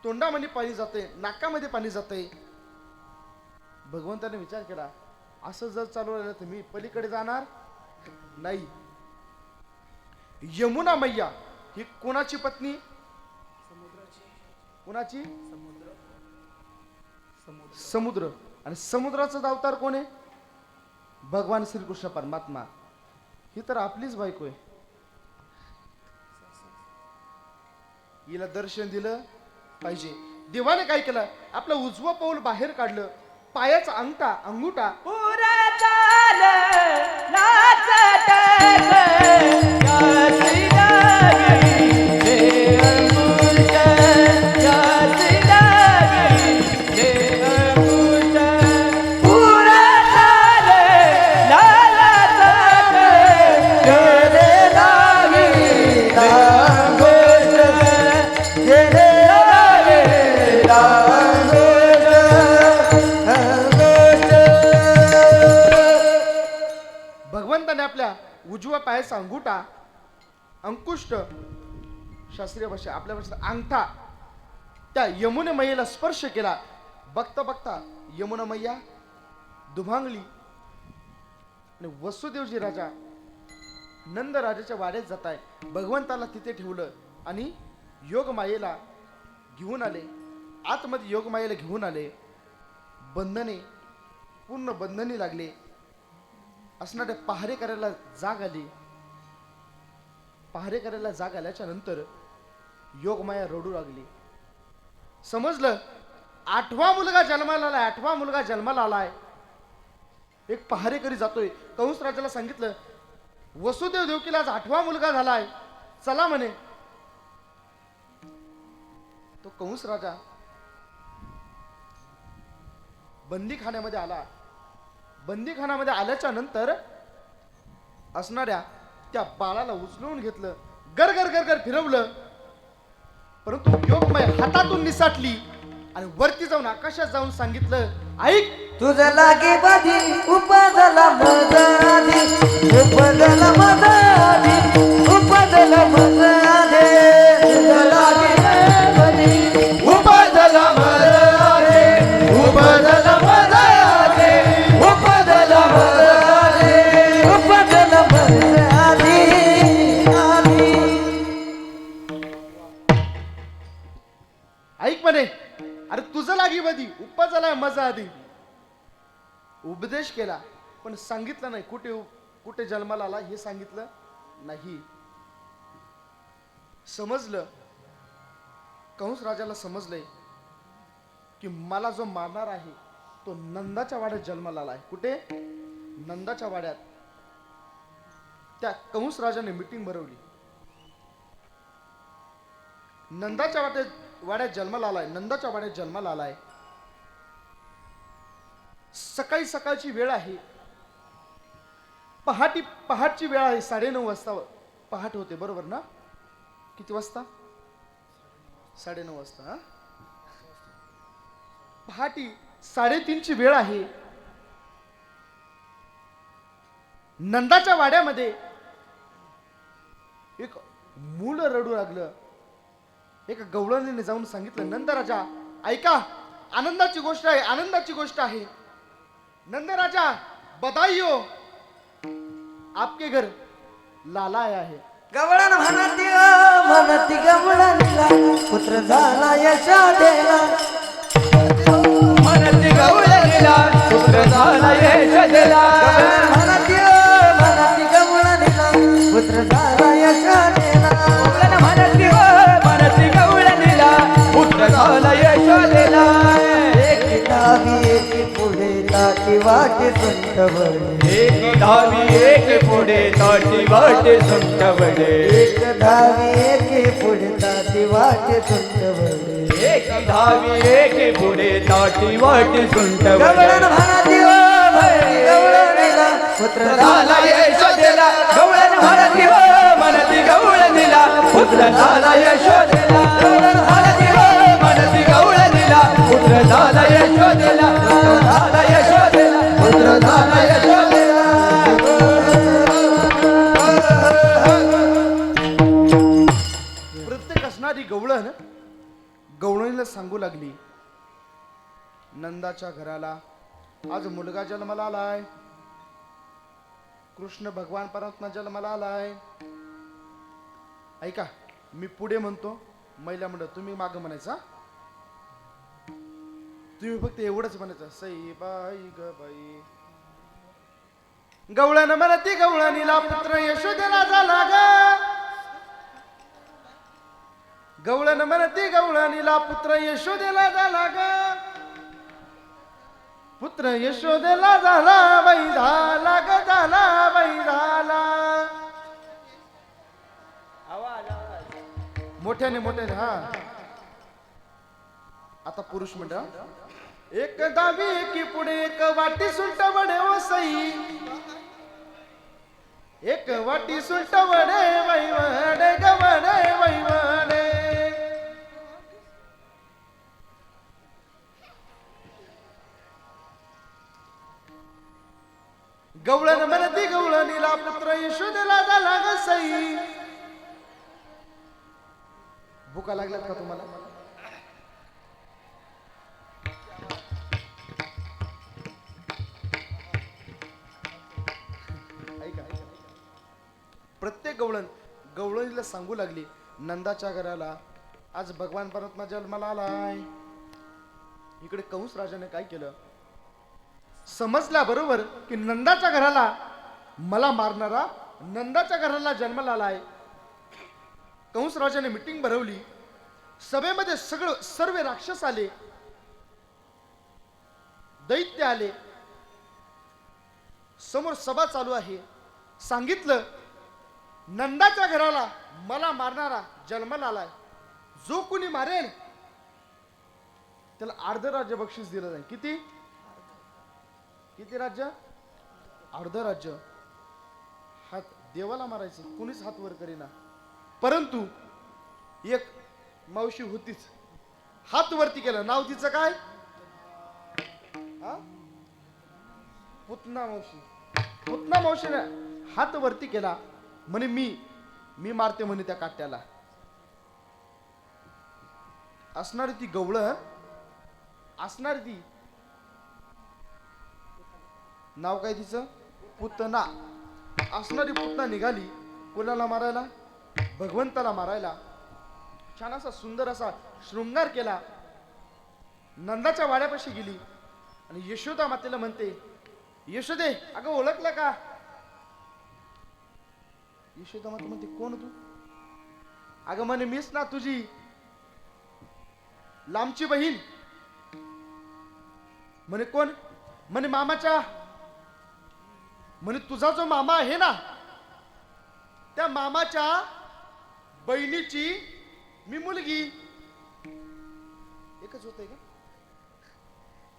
[SPEAKER 1] तोंडामध्ये पाणी जाते, नाकामध्ये पाणी जाते. भगवंताने विचार केला, असं जर चालू राहिलं तर मी पलीकडे जाणार नाही. यमुना मैया ही कोणाची पत्नी? कोणाची? समुद्र. आणि समुद्राचा अवतार कोण आहे? भगवान श्रीकृष्ण परमात्मा. ही तर आपलीच बायको आहे. हिला दर्शन दिलं पाहिजे. देवाने काय केलं? आपलं उजवं पाऊल बाहेर काढलं, पायाचा अंगुठा
[SPEAKER 3] पुरताल नाचत यासी लागी हे अंगुठ, यासी लागी हे अंगुठ. पुरताल नाचत
[SPEAKER 2] गेले लागी अंगुठ, गेले लागी
[SPEAKER 1] भगवंताने आपल्या उजव्या पायाचा अंगुठा, अंकुष्ट, शास्त्रीय भाषा आपल्या भाषेत अंगठा, त्या यमुने मैयाला स्पर्श केला. बघता बघता यमुना मैया दुभांगली आणि वसुदेवजी राजा नंद राजाच्या वाड्यात जात आहे. भगवंताला तिथे ठेवलं आणि योगमायेला घेऊन आले. आतमध्ये योगमायेला घेऊन आले. बंधने, पूर्ण बंधने लागले. असणाऱ्या पहारे करायला जाग आली. पहारे करायला जाग आल्याच्या नंतर योगमाया रडू लागली. समजलं, 8वा मुलगा जन्माला आलाय, 8वा मुलगा जन्माला आलाय. एक पहारेकरी जातोय. कंस राजाला सांगितलं, वसुदेव देवकीला आज 8वा मुलगा झालाय, चला म्हणे. तो कंस राजा बंदीखान्यामध्ये आला. बंदीखान्यामध्ये आल्याच्या नंतर असणाऱ्या त्या बाळाला उचलून घेतलं, गर गर गर गर फिरवलं. परंतु योगमय हातातून निसाटली आणि वरती जाऊन आकाशात जाऊन सांगितलं, ऐक,
[SPEAKER 2] तुझं लागे बाधी उपजला मजाधी, उपजला मजाधी, उपजला मजाधी, तुझं लागे बाधी उपजला मजाधी, उपजला मजाधी, उपजला मजाधी, उपजला मजाधी.
[SPEAKER 1] ऐक म्हणे, अरे तुझं लागी बधी उपजलाय मजा आधी. उपदेश केला पण सांगितलं नाही कुठे कुठे जन्माला आला हे सांगितलं नाही. समजलं, कंस राजाला समजलंय की मला जो मारणार आहे तो नंदाच्या वाड्यात जन्माला आलाय. कुठे? नंदाच्या वाड्यात. त्या कंस राजाने मीटिंग भरवली. नंदाच्या वाड्यात जन्माला आलाय, नंदाच्या वाड्यात जन्माला आलाय. सकाळी सकाळची वेळ आहे, पहाटची वेळ आहे. 9:30 वाजता पहाट होते, बरोबर ना? किती वाजता? 9:30 वाजता. पहाटी 3:30ची वेळ आहे. नंदाच्या वाड्यामध्ये एक मूल रडू लागलं. एका गवळणीने जाऊन सांगितलं, नंद राजा ऐका, आनंदाची गोष्ट आहे, आनंदाची गोष्ट आहे. नंद राजा बधाई हो, आपके घर लाला आया है.
[SPEAKER 2] गवळण म्हणती गवळणीला पुत्र झाला यशोदेला.
[SPEAKER 3] म्हणती गवळणीला पुत्र झाला यशोदेला.
[SPEAKER 2] म्हणती गवळणीला पुत्र झाला यशोदेला.
[SPEAKER 3] म्हणती गवळणीला पुत्र झाला यशोदेला.
[SPEAKER 2] एक डावी एक पुढे ताटी वाटे सुंठवणे.
[SPEAKER 3] एक धावी एक पुढे ताटी वाटे सुंठवणे.
[SPEAKER 2] एक डावी एक पुढे ताटी वाटे सुंठवणे.
[SPEAKER 3] एक धावी एक पुढे ताटी वाटे सुंठवणे.
[SPEAKER 2] गवळण म्हणती गवळणीला पुत्र
[SPEAKER 3] झाला यशोदेला. गवळण म्हणती म्हणती गवळणीला पुत्र झाला यशोदेला. गवळण म्हणती म्हणती गवळणीला पुत्र झाला यशोदेला. झाला यशोदेला पुत्र झाला यशोदेला.
[SPEAKER 1] गवळण गवळणीला सांगू लागली, नंदाच्या घराला आज मुलगा जन्माला आलाय, कृष्ण भगवान परमात्मा जन्माला आलाय. ऐका, मी पुढे म्हणतो, महिला म्हणत तुम्ही माग म्हणायचा. तुम्ही फक्त एवढंच म्हणायचं, सई बाई ग बाई. गवळण म्हणती गवळणीला पुत्र यशोदेला झाला ग. गवळण म्हणती गवळणीला पुत्र यशोदेला झाला ग. पुत्र यशोदेला झाला बाई झाला ग, झाला बाई झाला. मोठ्याने मोठ्याने हा. आता पुरुष मंडळ, एक दाबी की पुढे एक वाटी सुंट वडे ओ सई. एक वाटी सुंट वडे बाई वडे ग वडे बाई वडे. गवळण म्हणती गवळणीला पुत्र यशोदेला झाला ग सई. भुका लागल्यात का तुम्हाला? ऐका, प्रत्येक गवळणीला सांगू लागली, नंदाच्या घराला आज भगवान परमात्मा जन्माला आलाय. इकडे कंस राजाने काय केलं, समजल्या बरोबर की नंदाच्या घराला मला मारणारा नंदाच्या घराला जन्माला आलाय. कंस राजाने मीटिंग भरवली. सभेमध्ये सर्व राक्षस आले, दैत्य आले. समोर सभा चालू आहे. सांगितलं, नंदाच्या घराला मला मारणारा जन्माला आलाय. जो कोणी मारेल त्याला अर्ध राज्य बक्षीस दिलं जाईल. किती किती राज्य? अर्ध राज्य. हात देवाला मारायचं, कुणीच हात वर करेना. परंतु एक मावशी होतीच, हात वरती केला. नाव तिचं काय? पुतना मावशी. पुतना मावशीने हात वरती केला, म्हणे मी मारते म्हणे त्या काट्याला. असणारी ती गवळण, असणारी ती, नाव काय तिचं? पुतना. असणारी पुतना निघाली कोणाला मारायला? भगवंताला मारायला. छान असा सुंदर असा शृंगार केला. नंदाच्या वाड्यापाशी गेली आणि यशोदा मातेला म्हणते, यशोदे अगं ओळखलं का? यशोदा माता म्हणते, कोण तू? अगं म्हणे मीच ना तुझी लांबची बहीण. म्हणे कोण? म्हणे मामाच्या. म्हणे तुझा जो मामा आहे ना, त्या मामाच्या बहिणीची मी मुलगी. एकच होतंय का?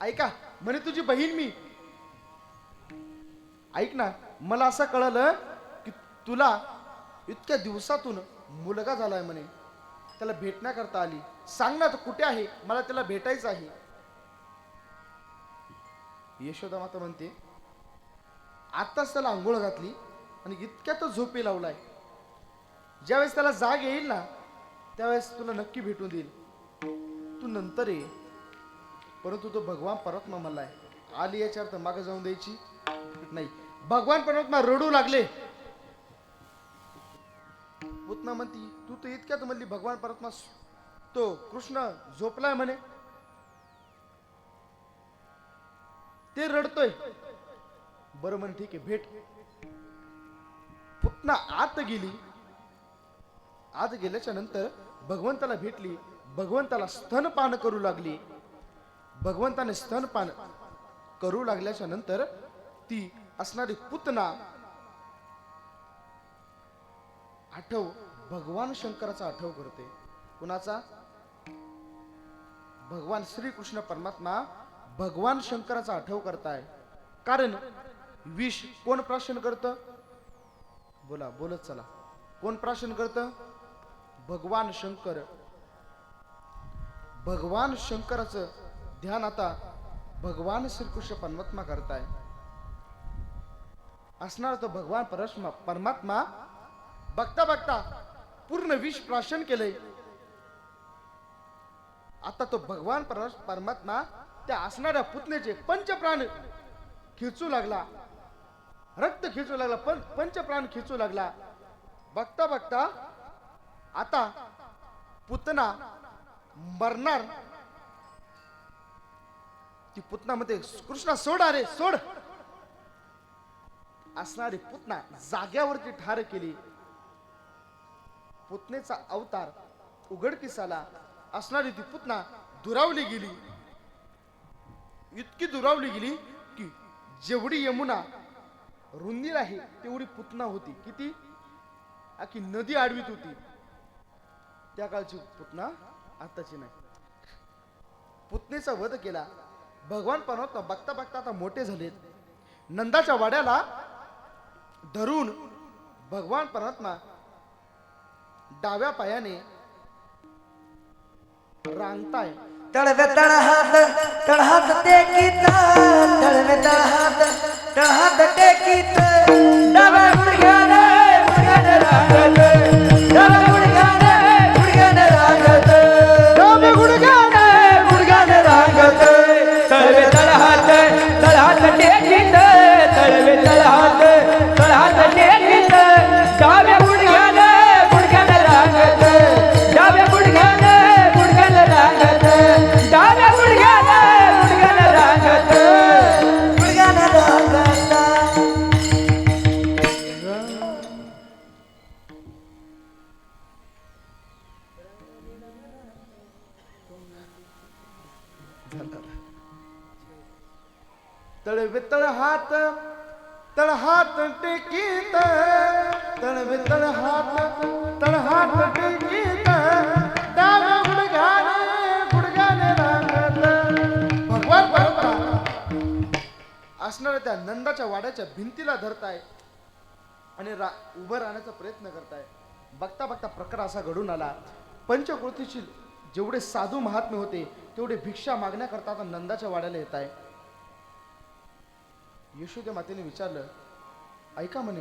[SPEAKER 1] ऐका, म्हणे तुझी बहीण मी. ऐक ना, मला असं कळलं की तुला इतक्या दिवसातून मुलगा झालाय म्हणे, त्याला भेटण्याकरता आली. सांग ना तो कुठे आहे, मला त्याला भेटायचं आहे. यशोदा माता म्हणते, आताच त्याला आंघोळ घातली आणि इतक्यात झोपी लावलाय. ज्यावेळेस त्याला जाग येईल ना, त्यावेळेस तुला नक्की भेटून देईल. तू नंतर ये. परंतु तो भगवान परमात्मा मलाय आली, याच्या अर्थ मागे जाऊन द्यायची नाही. भगवान परमात्मा रडू लागले. पुतना म्हणती, तू तर इतक्यात म्हणली भगवान परमात्मा, तो कृष्ण झोपलाय म्हणे. ते रडतोय. बरं म्हणे ठीक आहे, भेट. पुतना आत गेली. आत गेल्याच्या नंतर भगवंताला भेटली. भगवंताला स्तनपान करू लागली. भगवंताने स्तनपान करू लागल्याच्या नंतर ती असणारी पुतना आठव भगवान शंकराचा आठव करते. कुणाचा? भगवान श्रीकृष्ण परमात्मा भगवान शंकराचा आठव करताय. कारण विष कोण प्राशन करतं? बोला, बोलत चला. कोण प्राशन करतं? भगवान शंकर. भगवान शंकराचं ध्यान आता भगवान श्रीकृष्ण परमात्मा करताय. असणार तो भगवान परमात्मा बघता बघता पूर्ण विष प्राशन केलंय. आता तो भगवान परमात्मा त्या असणाऱ्या पुतण्याचे पंचप्राण खिचू लागला, रक्त खिचू लागला, पंचप्राण खिचू लागला. बघता बघता आता पुतना मरणार. ती पुतना मध्ये कृष्णा सोड, अरे सोड. असणारी पुतना जाग्यावरती ठार केली. पुतनेचा अवतार उघडकीस आला. असणारी ती पुतना दुरावली गेली. इतकी दुरावली गेली की जेवढी यमुना रुंदील आहे तेवढी पुतना होती. किती? आखी नदी आडवीत होती. त्या काळची पुतना, आताची नाही. पुतनेचा वध केला. भगवान परमात्मा बघता बघता आता मोठे झालेत. नंदाच्या वाड्याला धरून भगवान परमात्मा डाव्या पायाने रांगताय.
[SPEAKER 2] तळवे तळहात टेकीत, तळवे तळहात टेकीत,
[SPEAKER 3] डाव्या गुडघ्याने गुडघ्याने रांगत, डाव्या गुडघ्याने गुडघ्याने रांगत, डाव्या गुडघ्याने गुडघ्याने रांगत. तळवे तळहात टेकीत, तळवे तळहात टेकीत, डाव्या गुडघ्याने गुडघ्याने रांगत, डाव्या गुडघ्याने गुडघ्याने रांगत, डाव्या गुडघ्याने गुडघ्याने रांगत.
[SPEAKER 2] गुडघ्याने रांगत.
[SPEAKER 1] तळवे तळहात टेकीत, तळवे तळहात टेकीत, डाव्या गुडघ्याने रांगत. भगवान परमात्मा असणाऱ्या त्या नंदाच्या वाड्याच्या भिंतीला धरताय आणि उभं राहण्याचा प्रयत्न करताय. बघता बघता प्रकार असा घडून आला. पंचकृतीशील जेवढे साधू महात्मे होते तेवढे भिक्षा मागण्याकरता आता नंदाच्या वाड्याला येत आहे. यशोदे मातेने विचारलं, ऐका म्हणे,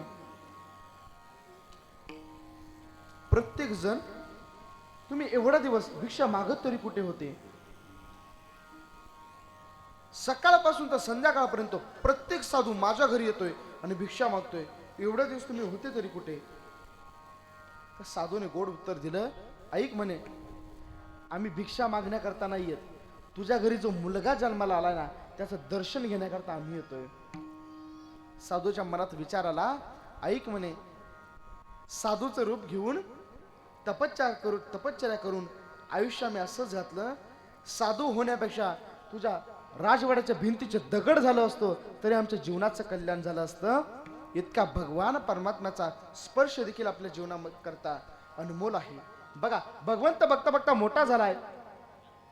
[SPEAKER 1] प्रत्येक जण तुम्ही एवढा दिवस भिक्षा मागत तरी कुठे होते? सकाळपासून तर संध्याकाळपर्यंत प्रत्येक साधू माझ्या घरी येतोय आणि भिक्षा मागतोय. एवढा दिवस तुम्ही होते तरी कुठे? तर साधूने गोड उत्तर दिलं, ऐक म्हणे, आम्ही भिक्षा मागण्याकरता नाही येत. तुझ्या घरी जो मुलगा जन्माला आला ना त्याचं दर्शन घेण्याकरता आम्ही येतोय. साधूच्या मनात विचार आला, ऐक म्हणे, साधूचं रूप घेऊन तपश्चर्या करून आयुष्य आम्ही असंच घातलं. साधू होण्यापेक्षा तुझ्या राजवाड्याच्या भिंतीचे दगड झालं असतो तरी आमच्या जीवनाचं कल्याण झालं असतं. इतका भगवान परमात्म्याचा स्पर्श देखील आपल्या जीवनाकरता अनमोल आहे. बघा, भगवंत बघता बघता मोठा झालाय.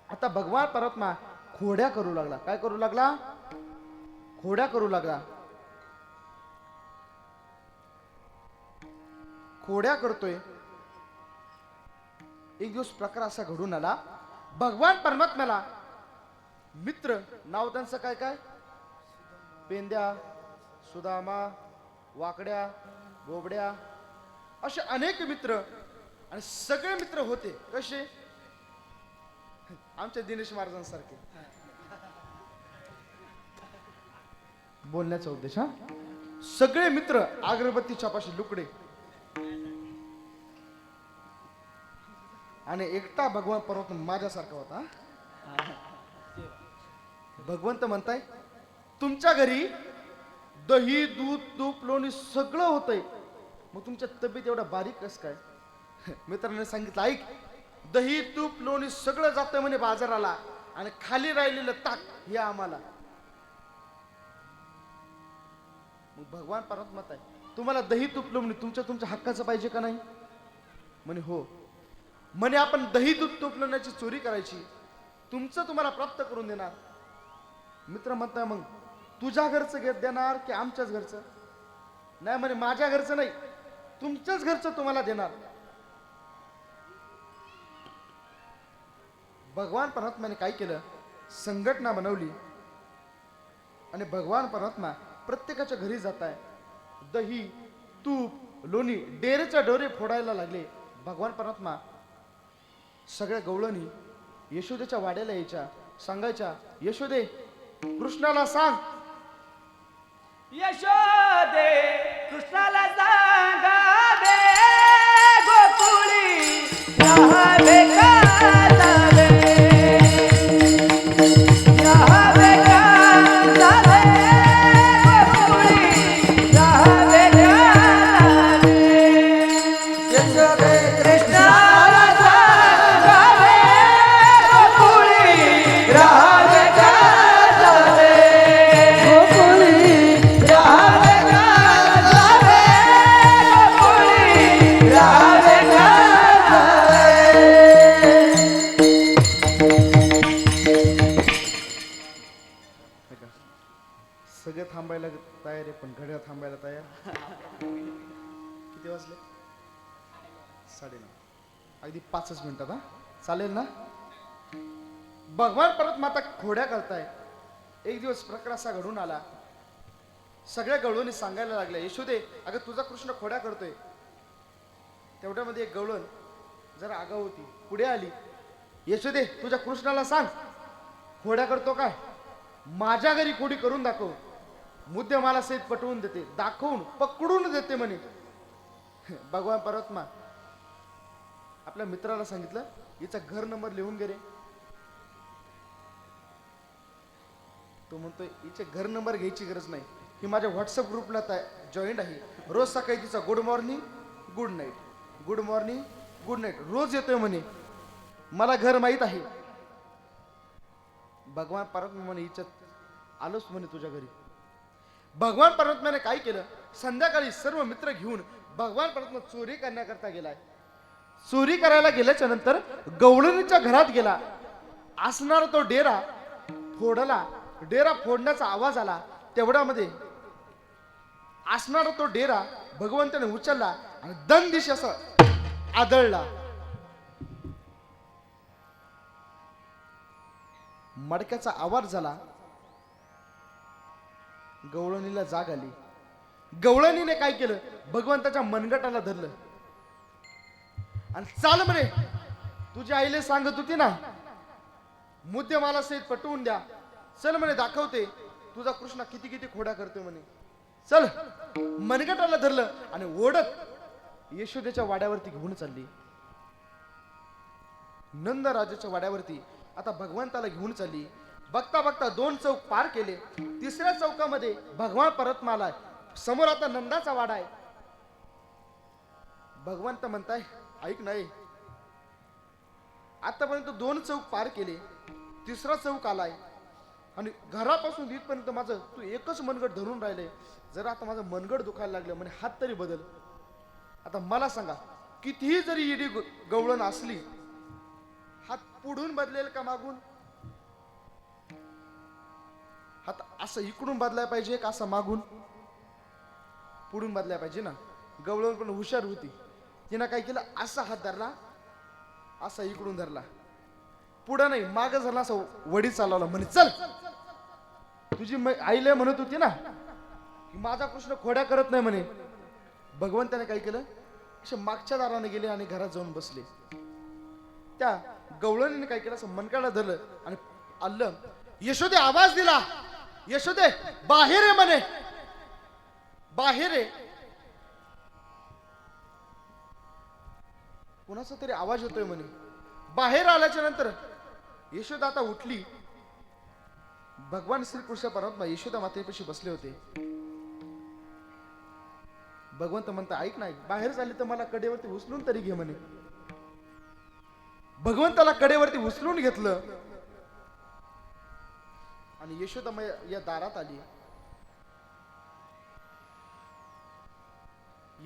[SPEAKER 1] आता भगवान परमात्मा खोड्या करू लागला. काय करू लागला? खोड्या करू लागला. खोड्या करतोय. एक दिवस प्रकार असा घडून आला. भगवान परमात्म्याला मित्र, नाव त्यांचं काय काय? पेंद्या, सुदामा, वाकड्या, बोबड्या, असे अनेक मित्र. आणि सगळे मित्र होते कसे? आमच्या दिनेश महाराजांसारखे. बोलण्याचा उद्देश, हा, सगळे मित्र अगरबत्ती छापाशी लुकडे. आणि एकटा भगवान परमात्मा माझ्यासारखा होता. भगवंत म्हणताय, तुमच्या घरी दही, दूध, तूप, लोणी सगळं होतंय, मग तुमच्या तब्येत एवढा बारीक कस काय? मित्रांनी सांगितलं, ऐक, दही, तूप, लोणी सगळं जातं म्हणे बाजाराला आणि खाली राहिलेलं ताक हे आम्हाला. मग भगवान परमात्मा आहे, तुम्हाला दही, तूप, लोणी तुमच्या हक्काचं पाहिजे का नाही? म्हणे हो. म्हणे आपण दही, दूध, तूप, लोण्याची चोरी करायची, तुमचं तुम्हाला प्राप्त करून देणार. मित्र म्हणताय, मग तुझ्या घरचं घेत देणार की आमच्याच घरचं? नाही म्हणे, माझ्या घरचं नाही, तुमच्याच घरचं तुम्हाला देणार. भगवान परमात्म्याने काय केलं? संघटना बनवली आणि भगवान परमात्मा प्रत्येकाच्या घरी जात आहे. दही, तूप, लोणी, डेरेच्या डोरे फोडायला लागले. भगवान परमात्मा सगळ्या गवळणी यशोदेच्या वाड्याला यायच्या, सांगायच्या यशोदे कृष्णाला सांग.
[SPEAKER 3] यशोदे कृष्णाला सांगावे गोकुळी राहावे का जावे, राहावे का जावे गोकुळी राहावे का जावे.
[SPEAKER 2] यशोदे
[SPEAKER 3] कृष्णाला सांगावे गोकुळी राहावे का जावे, गोकुळी राहावे का जावे, गोकुळी राहावे का जावे.
[SPEAKER 1] ऐका, सगळे थांबायला तयार आहे पण घड्याळ थांबायला तयार. किती वाजले? 9:30. अगदी 5च मिनिटात. हा चालेल ना? भगवान परत माता खोड्या करताय. एक दिवस प्रकार असा घडून आला, सगळ्या गवळणी सांगायला लागल्या यशोदे अगं तुझा कृष्ण खोड्या करतोय. तेवढ्यामध्ये एक गवळण जरा आगाऊ होती, पुढे आली. यशोदे तुझ्या कृष्णाला सांग खोड्या करतो काय, माझ्या घरी खोडी करून दाखव. मुद्दे मला सहित पटवून देते, दाखवून पकडून देते म्हणे. भगवान परमात्मा आपल्या मित्राला सांगितलं हिचा घर नंबर लिहून घे रे. तो म्हणतोय हिचे घर नंबर घ्यायची गरज नाही, ही माझ्या व्हॉट्सअप ग्रुपला जॉईंट आहे. रोज सकाळी तिचा good morning good night, good morning good night रोज येतोय म्हणे, मला घर माहीत आहे. भगवान परमात्मा म्हणे हिच्यात आलोच म्हणे तुझ्या घरी. भगवान परमात्म्याने काय केलं, संध्याकाळी सर्व मित्र घेऊन भगवान परमात्मा चोरी करण्याकरता गेलाय. चोरी करायला गेल्याच्या नंतर गवळणीच्या घरात गेला. असणारा तो डेरा फोडला. डेरा फोडण्याचा आवाज आला. तेवढ्यामध्ये असणारा तो डेरा भगवंताने उचलला आणि दंदिश असा आदळला. मडक्याचा आवाज झाला. गवळणीला जाग आली. गवळणीने काय केलं, भगवंताच्या मनगटाला धरलं आणि चाल म्हणे, तुझ्या आईले सांगत होती ना मुद्दे मला सहित पटवून द्या, चल म्हणे दाखवते तुझा कृष्ण किती किती खोड्या करतोय म्हणे. चल. मनगटाला धरलं आणि ओढत यशोदेच्या वाड्यावरती घेऊन चालली. नंद राजाच्या वाड्यावरती आता भगवंताला घेऊन चालली. बघता बघता 2 चौक पार केले. 3ऱ्या चौकामध्ये भगवान परमात्मा आलाय. समोर आता नंदाचा वाडा आहे. भगवंत म्हणताय ऐक नाही, आतापर्यंत 2 चौक पार केले, 3रा चौक आलाय आणि घरापासून इथपर्यंत माझं तू एकच मनगट धरून राहिले. जरा आता माझं मनगट दुखायला लागलं म्हणे, हात तरी बदल. आता मला सांगा, कितीही जरी इडी गवळण असली, हात पुढून बदलेल का मागून? हात असं इकडून बदलाय पाहिजे का असं मागून? पुढून बदलाय पाहिजे ना. गवळण पण हुशार होती, तिनं काय केलं, असा हात धरला, असा इकडून धरला, पुढं नाही माग झाला, असं वडी चालवला. म्हणे चल, तुझी आईला म्हणत होती ना की माझा कृष्ण खोड्या करत नाही म्हणे. भगवंताने काय केलं, असे मागच्या दाराने गेले आणि घरात जाऊन बसले. त्या गवळणीने काय केलं, असं मनकाला धरलं आणि आलं. यशोदे आवाज दिला, यशोदे बाहेर आहे म्हणे, बाहेर आहे. कुणाचा तरी आवाज येतोय म्हणे. बाहेर आल्याच्या नंतर यशोदा आता उठली. भगवान श्रीकृष्ण परमात्मा यशोदा मातेपाशी बसले होते. भगवंत म्हणता ऐक नाही, बाहेर झाली तर मला कडेवरती उचलून तरी घे म्हणे. भगवंताला कडेवरती उचलून घेतलं आणि यशोदा मैया या दारात आली.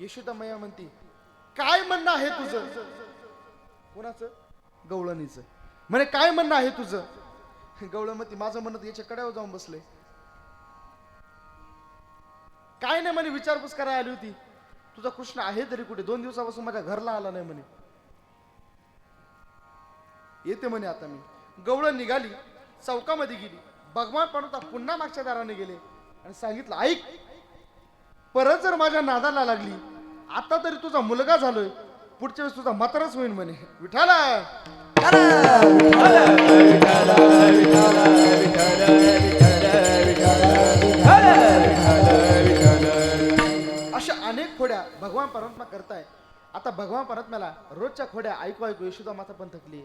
[SPEAKER 1] यशोदा मैया म्हणती काय म्हणणं आहे तुझं? कोणाचं? गवळणीचं. म्हणे काय म्हणणं आहे तुझं? गवळण म्हणती माझं म्हणत याच्या कड्यावर जाऊन बसले. काय नाही म्हणे, विचारपूस करायला आली होती. तुझा कृष्ण आहे तरी कुठे? 2 दिवसापासून माझ्या घरला आला नाही म्हणे. येते म्हणे आता मी. गवळण निघाली, चौकामध्ये गेली. भगवान परमात्मा पुन्हा मागच्या दाराने गेले आणि सांगितलं ऐक, परत जर माझ्या नादाला लागली, आता तरी तुझा मुलगा झालोय, पुढच्या वेळेस तुझा म्हाताराच होईल म्हणे. विठाला अशा अनेक खोड्या भगवान परमात्मा करताय. आता भगवान परमात्म्याला रोजच्या खोड्या ऐकू ऐकू यशोदा माता पण थकली.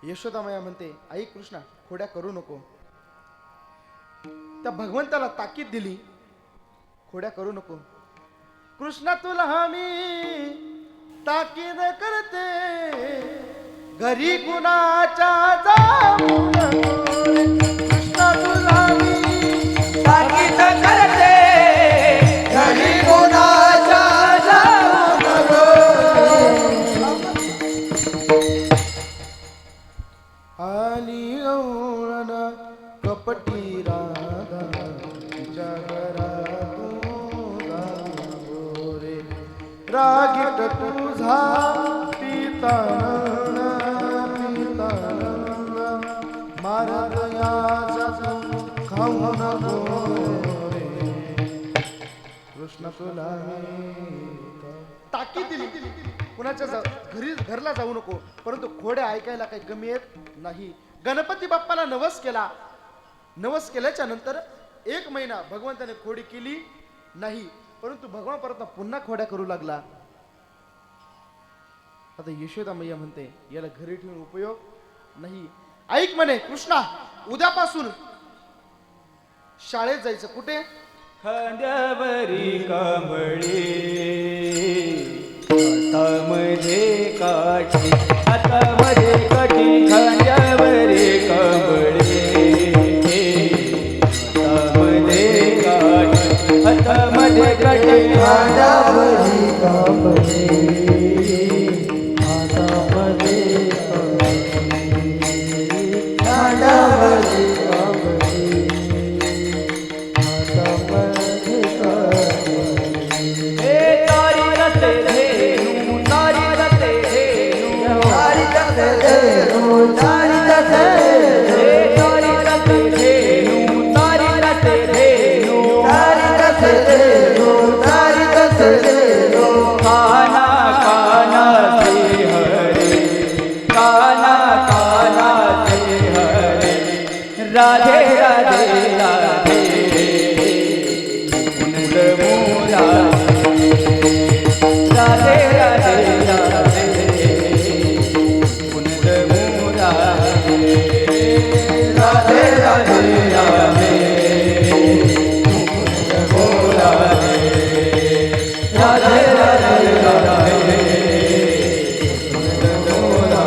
[SPEAKER 1] यशोदा माया म्हणते, आई कृष्णा खोड्या करू नको. त्या भगवंताला ताकीद दिली, खोड्या करू नको. कृष्णा तुला मी ताकीद करते, घरी कुणाच्या जाऊ नको रे. कृष्णा तुला मी
[SPEAKER 3] ताकीद करते, घरी कोणाच्या जाऊ नको.
[SPEAKER 1] आली गौरण कपटी राधा, तिच्या घरातून जाऊ रे. रागीट तुझा पितान मारत याचा खाऊ नको रे. कृष्ण तुला ताकीद दिली, कुणाच्या घरला जाऊ नको. परंतु खोड्या ऐकायला काही कमी येत नाही. गणपती बाप्पाला नवस केला. नवस केल्याच्या नंतर 1 महिना भगवंताने खोडी केली नाही. परंतु भगवान परत पुन्हा खोड्या करू लागला. आता यशोदा मैया म्हणते, याला घरी ठेवून उपयोग नाही. ऐक म्हणे कृष्णा, उद्यापासून शाळेत जायचं. कुठे?
[SPEAKER 3] खांद्यावरी कांबळी, हातामध्ये काठी, हातामध्ये काठी. खांद्यावरी कांबळी, हातामध्ये काठी, हातामध्ये काठी.
[SPEAKER 2] खांद्यावरी कापडे, हातामध्ये कापडे, खांद्यावरी कापडे, हातामध्ये कापडे.
[SPEAKER 3] हे तारी रस्ते धेनू, तारी रस्ते धेनू,
[SPEAKER 2] तारी रस्ते धेनू, तारी रस्ते
[SPEAKER 3] हे तारी रस्ते धेनू, तारी रस्ते धेनू,
[SPEAKER 2] तारी रस्ते धेनू, तारी रस्ते धेनू.
[SPEAKER 3] काना काना से हरे, काना काना से हरे. राधे राधे राधे, कुंद मोरा. राधे राधे राधे, कुंद मोरा. राधे राधे राधे, कुंद मोरा. राधे राधे राधे, कुंद मोरा.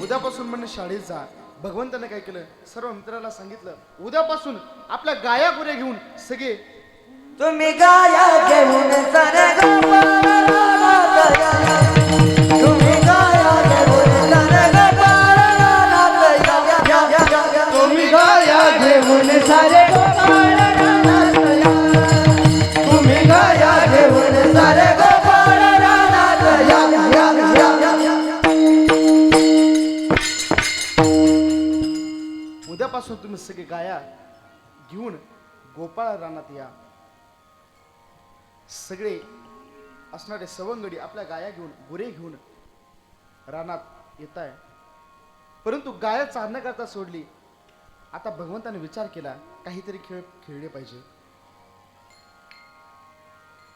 [SPEAKER 1] उद्यापासून म्हणे शाळेत जा. भगवंताने काय केलं, सर्व मित्राला सांगितलं, उद्यापासून आपल्या गाया गुऱ्या घेऊन सगळे
[SPEAKER 2] तुम्ही गाया घेऊन सारे गोपाळात या. तुम्ही गाया घेऊन सारे गोपाळात या.
[SPEAKER 3] तुम्ही गाया घेऊन सारे गोपाळात या.
[SPEAKER 2] तुम्ही गाया घेऊन सारे गोपाळात या.
[SPEAKER 1] उद्यापासून तुम्ही सगळे गाया घेऊन गोपाळ रानात या. सगळे असणारे सवंगडी आपल्या गाया घेऊन, गुरे घेऊन रानात येत आहे. परंतु गाया चारण्याकरता सोडली. आता भगवंताने विचार केला, काहीतरी खेळ खेळले पाहिजे.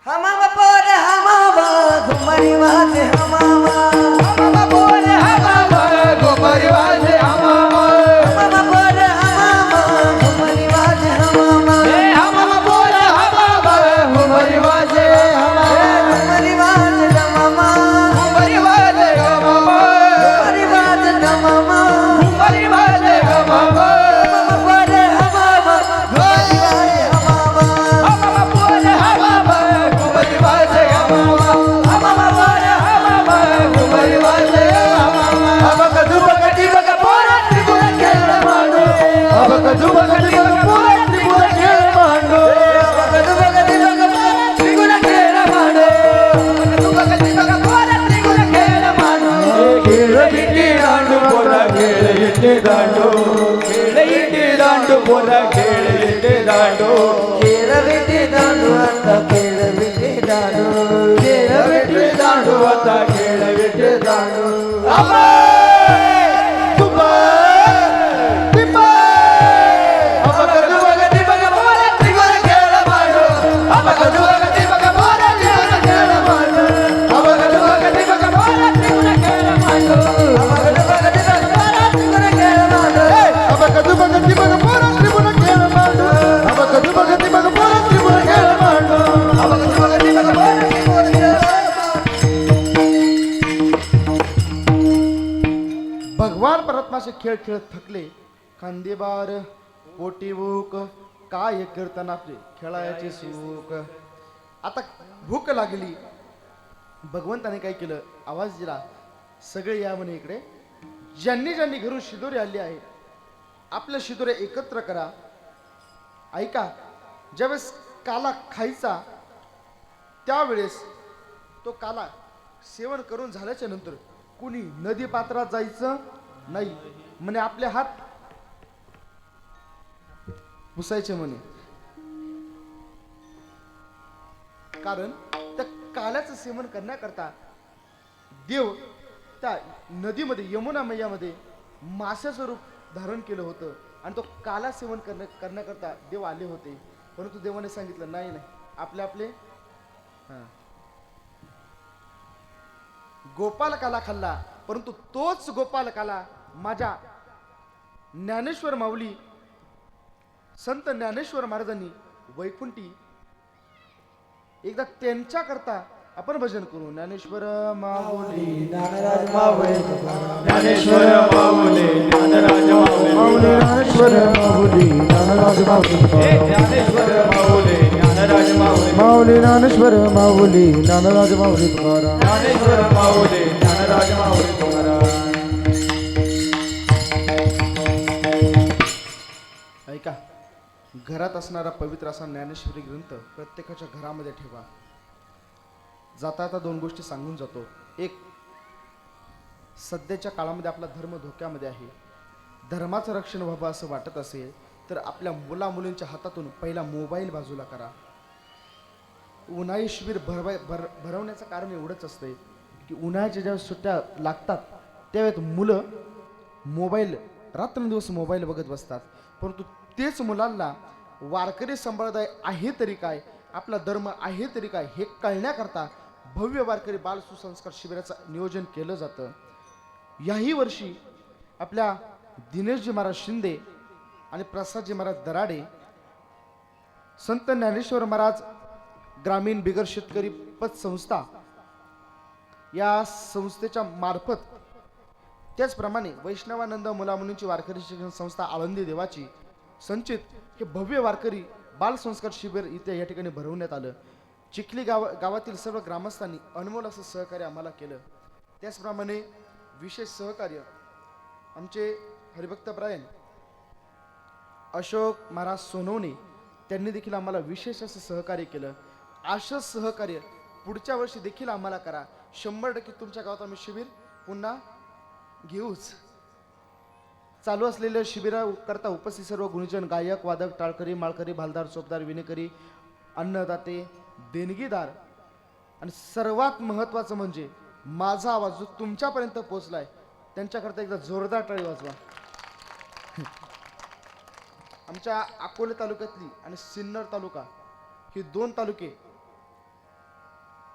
[SPEAKER 2] हमावा पोर हमावा, घुमरी वाजे हमावा.
[SPEAKER 3] हमावा बोल हमावा, गोपारी वाजे हमावा.
[SPEAKER 2] हमावा पोर हमावा, घुमरी वाजे हमावा.
[SPEAKER 3] हे हमावा बोल हमावा, गोपारी वाजे हमावा.
[SPEAKER 2] घुमरी वाजे हमावा.
[SPEAKER 3] गोपारी वाजे हमावा.
[SPEAKER 2] घुमरी वाजे हमावा.
[SPEAKER 3] गोपारी वाजे हमावा.
[SPEAKER 2] हमावा पोर हमावा, घुमरी वाजे हमावा.
[SPEAKER 3] हमावा बोल हमावा, गोपारी वाजे हमावा. हमावा बोल हमावा, गोपारी वाजे हमावा.
[SPEAKER 2] अबक दुबक दिबक पोर त्रिपुरा खेळ मांडो.
[SPEAKER 3] अबक दुबक दिबक पोर त्रिपुरा खेळ मांडो.
[SPEAKER 2] अबक दुबक दिबक पोर त्रिपुरा खेळ मांडो.
[SPEAKER 3] दुबक दिबक पोर त्रिपुरा खेळ मांडो. खेळ इटी दांडू पोरा, खेळ इटी दांडू. खेळ इटी दांडू पोरा, खेळ इटी दांडू.
[SPEAKER 2] खेळ विटी दांडू आता खेळ विटी दांडू. खेळ विटी दांडू
[SPEAKER 1] भगवान परमात्माचे खेळ खेळत थकले, खांदेबार पोटी भूक, काय कीर्तन आपले खेळायचे सुख. आता भूक लागली, भगवंताने काय केलं, आवाज दिला, सगळे या म्हणे इकडे. ज्यांनी ज्यांनी घरून शिदोरी आली आहे आपल्या शिदोरे एकत्र करा. ऐका, ज्यावेळेस काला खायचा त्यावेळेस तो काला सेवन करून झाल्याच्या नंतर कुणी नदी पात्रात जायचं नाही म्हणे, आपले हात पुसायचे म्हणे. कारण त्या काल्याचं सेवन करण्याकरता देव त्या नदीमध्ये यमुना मैयामध्ये माशाचं रूप धारण केलं होतं आणि तो काला सेवन करण्याकरता देव आले होते. परंतु देवाने सांगितलं नाही नाही, आपले आपले गोपाल काला खाल्ला. परंतु तोच गोपाल काला माझ्या ज्ञानेश्वर माऊली संत ज्ञानेश्वर महाराजांनी वैकुंठी एकदा त्यांच्या करता आपण भजन करू. ज्ञानेश्वर माऊली
[SPEAKER 2] ज्ञानराज माऊली
[SPEAKER 3] ज्ञानेश्वर माऊली ज्ञानराज माऊली
[SPEAKER 2] ज्ञानेश्वर माऊली ज्ञानराज माऊली
[SPEAKER 3] ज्ञानेश्वर माऊली ज्ञानराज माऊली
[SPEAKER 2] माऊली ज्ञानेश्वर माऊली ज्ञानराज माऊली तुकाराम
[SPEAKER 3] ज्ञानेश्वर माऊली ज्ञानराज माऊली तुकाराम.
[SPEAKER 1] ऐका, घरात असणारा पवित्र असा ज्ञानेश्वरी ग्रंथ प्रत्येकाच्या घरामध्ये ठेवा. जाता आता दोन गोष्टी सांगून जातो. एक, सध्याच्या काळामध्ये आपला धर्म धोक्यामध्ये आहे. धर्माचं रक्षण व्हावं असं वाटत असेल तर आपल्या मुला मुलींच्या हातातून पहिला मोबाईल बाजूला करा. उन्हाळी शिबिर भरवण्याचं कारण एवढंच असतंय की उन्हाळ्याच्या ज्या सुट्ट्या लागतात त्यावेळेत मुलं मोबाईल रात्रंदिवस मोबाईल बघत बसतात. परंतु तेच मुलांना वारकरी संप्रदाय आहे तरी काय, आपला धर्म आहे तरी काय हे कळण्याकरता भव्य वारकरी बाल सुसंस्कार शिबिराचं नियोजन केलं जातं. याही वर्षी आपल्या दिनेशजी महाराज शिंदे आणि प्रसादजी महाराज दराडे, संत ज्ञानेश्वर महाराज ग्रामीण बिगर शेतकरी पतसंस्था या संस्थेच्या मार्फत, त्याचप्रमाणे वैष्णवानंद मुलामुलींची वारकरी शिक्षण संस्था आळंदी देवाची संचित हे भव्य वारकरी बाल संस्कार शिबिर इथे या ठिकाणी भरवण्यात आलं. चिखली गावातील सर्व ग्रामस्थांनी अनमोल असं सहकार्य आम्हाला केलं. त्याचप्रमाणे विशेष सहकार्य आमचे हरिभक्तपरायण अशोक महाराज सोनवणे त्यांनी देखील आम्हाला विशेष असं सहकार्य केलं. असंच सहकार्य पुढच्या वर्षी देखील आम्हाला करा. 100% तुमच्या गावात आम्ही शिबिर पुन्हा घेऊच. चालू असलेल्या शिबिराकरता उपस्थित सर्व गुणीजन, गायक, वादक, टाळकरी, माळकरी, भालदार, चोपदार, विणेकरी, अन्नदाते, देणगीदार आणि सर्वात महत्त्वाचं म्हणजे माझा आवाज जो तुमच्यापर्यंत पोहोचलाय त्यांच्याकरता एकदा जोरदार टाळी वाजवा. आमच्या अकोले तालुक्यातली आणि सिन्नर तालुका ही दोन तालुके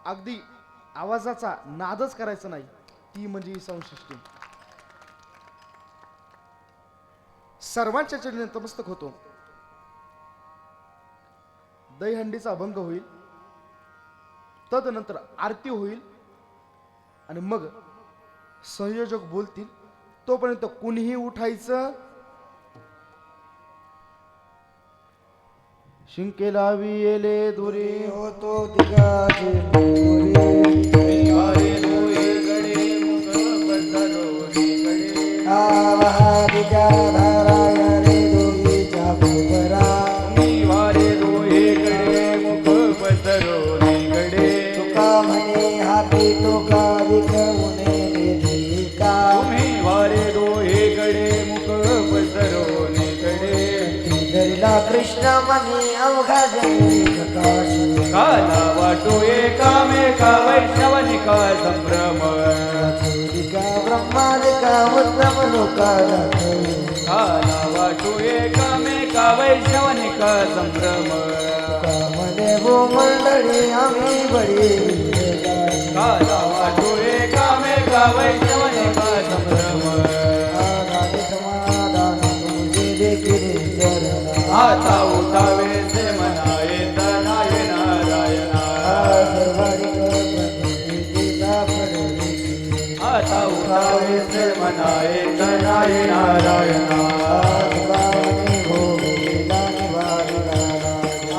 [SPEAKER 1] अगदी आवाजाचा नादच करायचा नाही, ती म्हणजे ही साऊंड सिस्टीम. सर्वांच्या चरणी नतमस्तक होतो. दहीहंडीचा अभंग होईल, तदनंतर आरती होईल आणि मग संयोजक बोलतील. तोपर्यंत कुणीही उठायचं. शिंकेला वियेले दुरी
[SPEAKER 2] होतो दिगाचे मोरी आवा दिगा धाराया रे दोघीच्या भोवरा तुका म्हणे हाती तुका विकवणे देविका धरला कृष्ण म्हणे अवघा जगी प्रकाश
[SPEAKER 3] काला वाटो एकामेका वैष्णवनिका संभ्रम
[SPEAKER 2] दिगा ब्रह्मादिका उत्तम लोकाला
[SPEAKER 3] काला वाटो एकामेका वैष्णवनिका संभ्रम
[SPEAKER 2] तुका म्हणे हो मंडळी आम्ही बडी
[SPEAKER 3] गावा डोळे कामे गावैष्णवने का संभ्रम
[SPEAKER 2] राधे समाधान तुझे देखील चरण
[SPEAKER 3] आता उठावे से मनाये तनाये नारायणा आता उठावे से मनाये तनाये नारायणा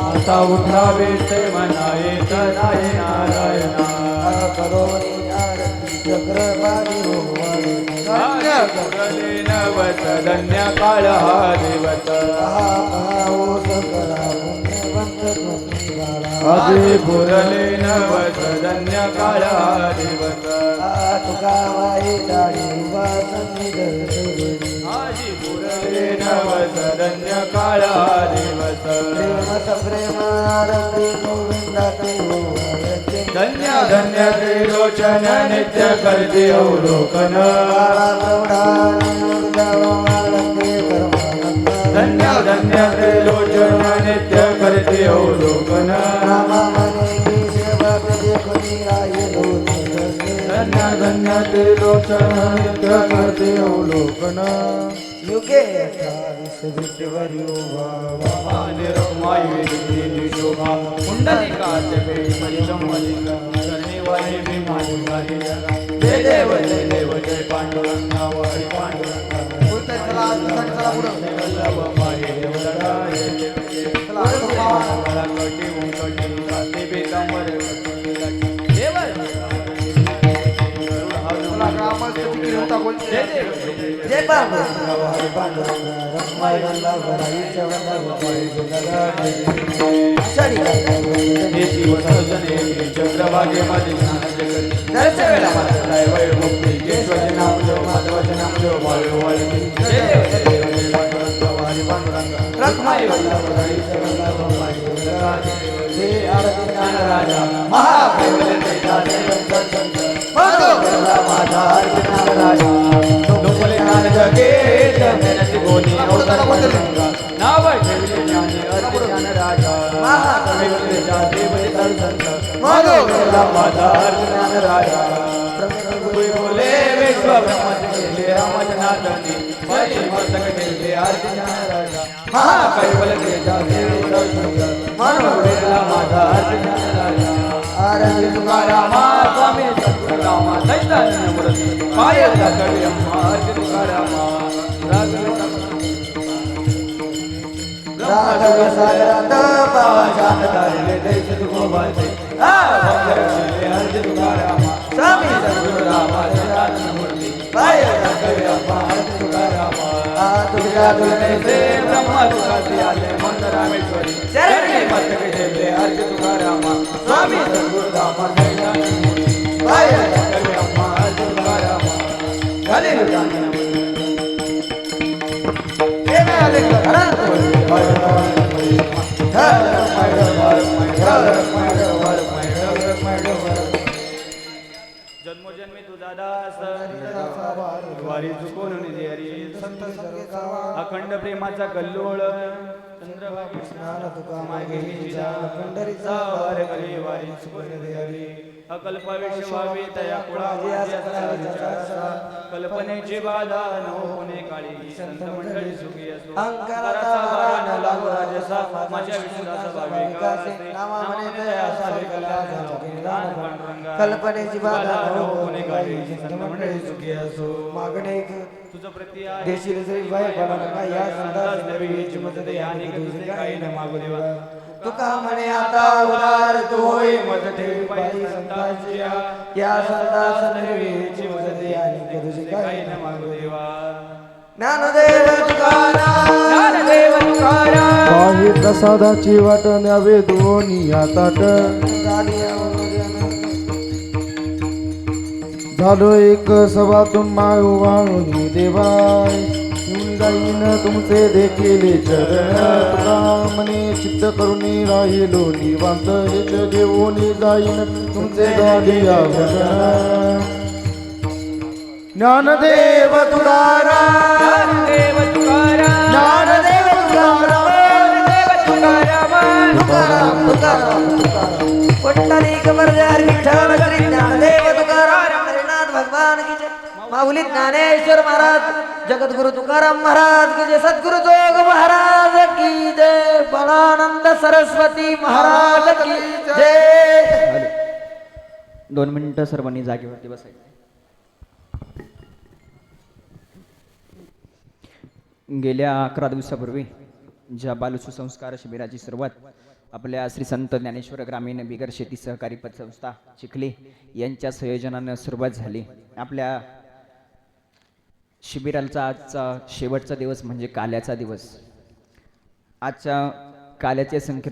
[SPEAKER 3] आता उठावे से मनाये तनाये नारायणा धन्य नवस धन्य काळ हा दिवस आधी पुरले नवस धन्य काळ हा दिवस आधी पुरले नवस धन्य काळ हा दिवस धन्य धन्य त्रिलोचन नित्य करते अवलोकन धन्य धन्य त्रिलोचन नित्य करते अवलोकन धन्य धन्य त्रिलोचन नित्य करते अवलोकन
[SPEAKER 2] युगे
[SPEAKER 3] शोभा कुंडलिकाचे मलिका कर्णिवाले भीमाधिकारी जय देव जय देव जय पांडुरंगा हरी पांडुरंगा वल्लभ माई देवदगा कटी मुंकटी काते पीतांबर देव
[SPEAKER 2] जय
[SPEAKER 3] चंद्रभागेमध्ये मुक्ती केशवचे नाम जो माधवाचे नाम जो राजा नाव ठेवले ज्ञानी अर्जुन राजा राजा बोले विश्व ब्रह्मचे रामजनाथनी मस्तक ठेवले अर्जुन राजा महाकैवल माझा अर्जुन राजा आरती तुकारामा स्वामी सत्तरामा चैतन्य मूर्ती पाय कळी अम्मा आरती तुकारामा
[SPEAKER 2] राघव सागरात पावा
[SPEAKER 3] शांत तारले देश तुकोबाचे आरती तुकारामा स्वामी सत्तरामा चैतन्य मूर्ती पाय कळी अम्मा आरती तुकारामा तुझ्या तुलने से ब्रह्मा तुकासी आले मंद रामेश्वरी चरणी मस्तक ठेवले अर्ज तुकारामा स्वामी सद्गुरुदामा चैतन्य मूर्ती पाय कळी अम्मा अर्ज तुकारामा झाले जन्मोजन्मी तुझा दास वारी चुकून निधी हरी अखंड प्रेमाचा कल्लोळ चंद्रभागी स्नान तुका मागे पंढरीचा वार करी वारी चुकून निधी हरी अकल्प विश्वावी तया कुळाजी कल्पनेची बाधा नो पुणे काळी संत मंडळी सुखी असो अंकाराचा वारा न लागो राजसा माझ्या विश्वासा भाविकासे नामाने दया सावे कला पांडुरंगा
[SPEAKER 2] कल्पनेची बाधा
[SPEAKER 3] नो पुणे काळी संत मंडळी सुखी असो
[SPEAKER 2] मागणे
[SPEAKER 3] तुझं प्रति आहे
[SPEAKER 2] देशील श्री बाई बाबा या संतास
[SPEAKER 3] नवी चिमत दे आणि तुझे काही न मागू देवा
[SPEAKER 2] तुका म्हणे आता उदार तू होय मत ठेवी पायी संतांची या संतास निर्वेची मदते आणि तुझे
[SPEAKER 3] काही न मागू देवा
[SPEAKER 2] ज्ञानदेव तुकाराम
[SPEAKER 3] ज्ञानदेव तुकाराम
[SPEAKER 1] काही प्रसादाची वाट न्यावे दोन्ही ताट झालो एक सभातून माय वाळून देवाय येऊन जाईन तुमचे देखील चरण तुका मने चित्त करून राहिलो निवांत हेच घेऊन जाईन तुमचे गाडिया भजन ज्ञानदेव तुकाराम
[SPEAKER 3] ज्ञानदेव तुकाराम
[SPEAKER 1] ज्ञानदेव तुकाराम
[SPEAKER 3] ज्ञानदेव तुकाराम
[SPEAKER 2] तुकाराम तुकाराम तुकाराम पुंडलिक वरदार विठ्ठल श्री ज्ञानदेव तुकाराम हरिनाथ भगवान की जय माऊली ज्ञानेश्वर महाराज जगद्गुरु तुकाराम महाराज की जय सद्गुरु जोग महाराज की जय बाळानंद सरस्वती महाराज की जय
[SPEAKER 3] 2 मिनिटं सर्वांनी जागेवरती बसायचं. गेल्या 11 दिवसापूर्वी ज्या बालसुसंस्कार शिबिराची सुरुवात आपल्या श्री संत ज्ञानेश्वर ग्रामीण बिगर शेती सहकारी पतसंस्था चिखली यांच्या संयोजनानं सुरुवात झाली. आपल्या शिबिराचा आजचा शेवटचा दिवस म्हणजे काल्याचा दिवस. आजच्या काल्याचे संकीर्तन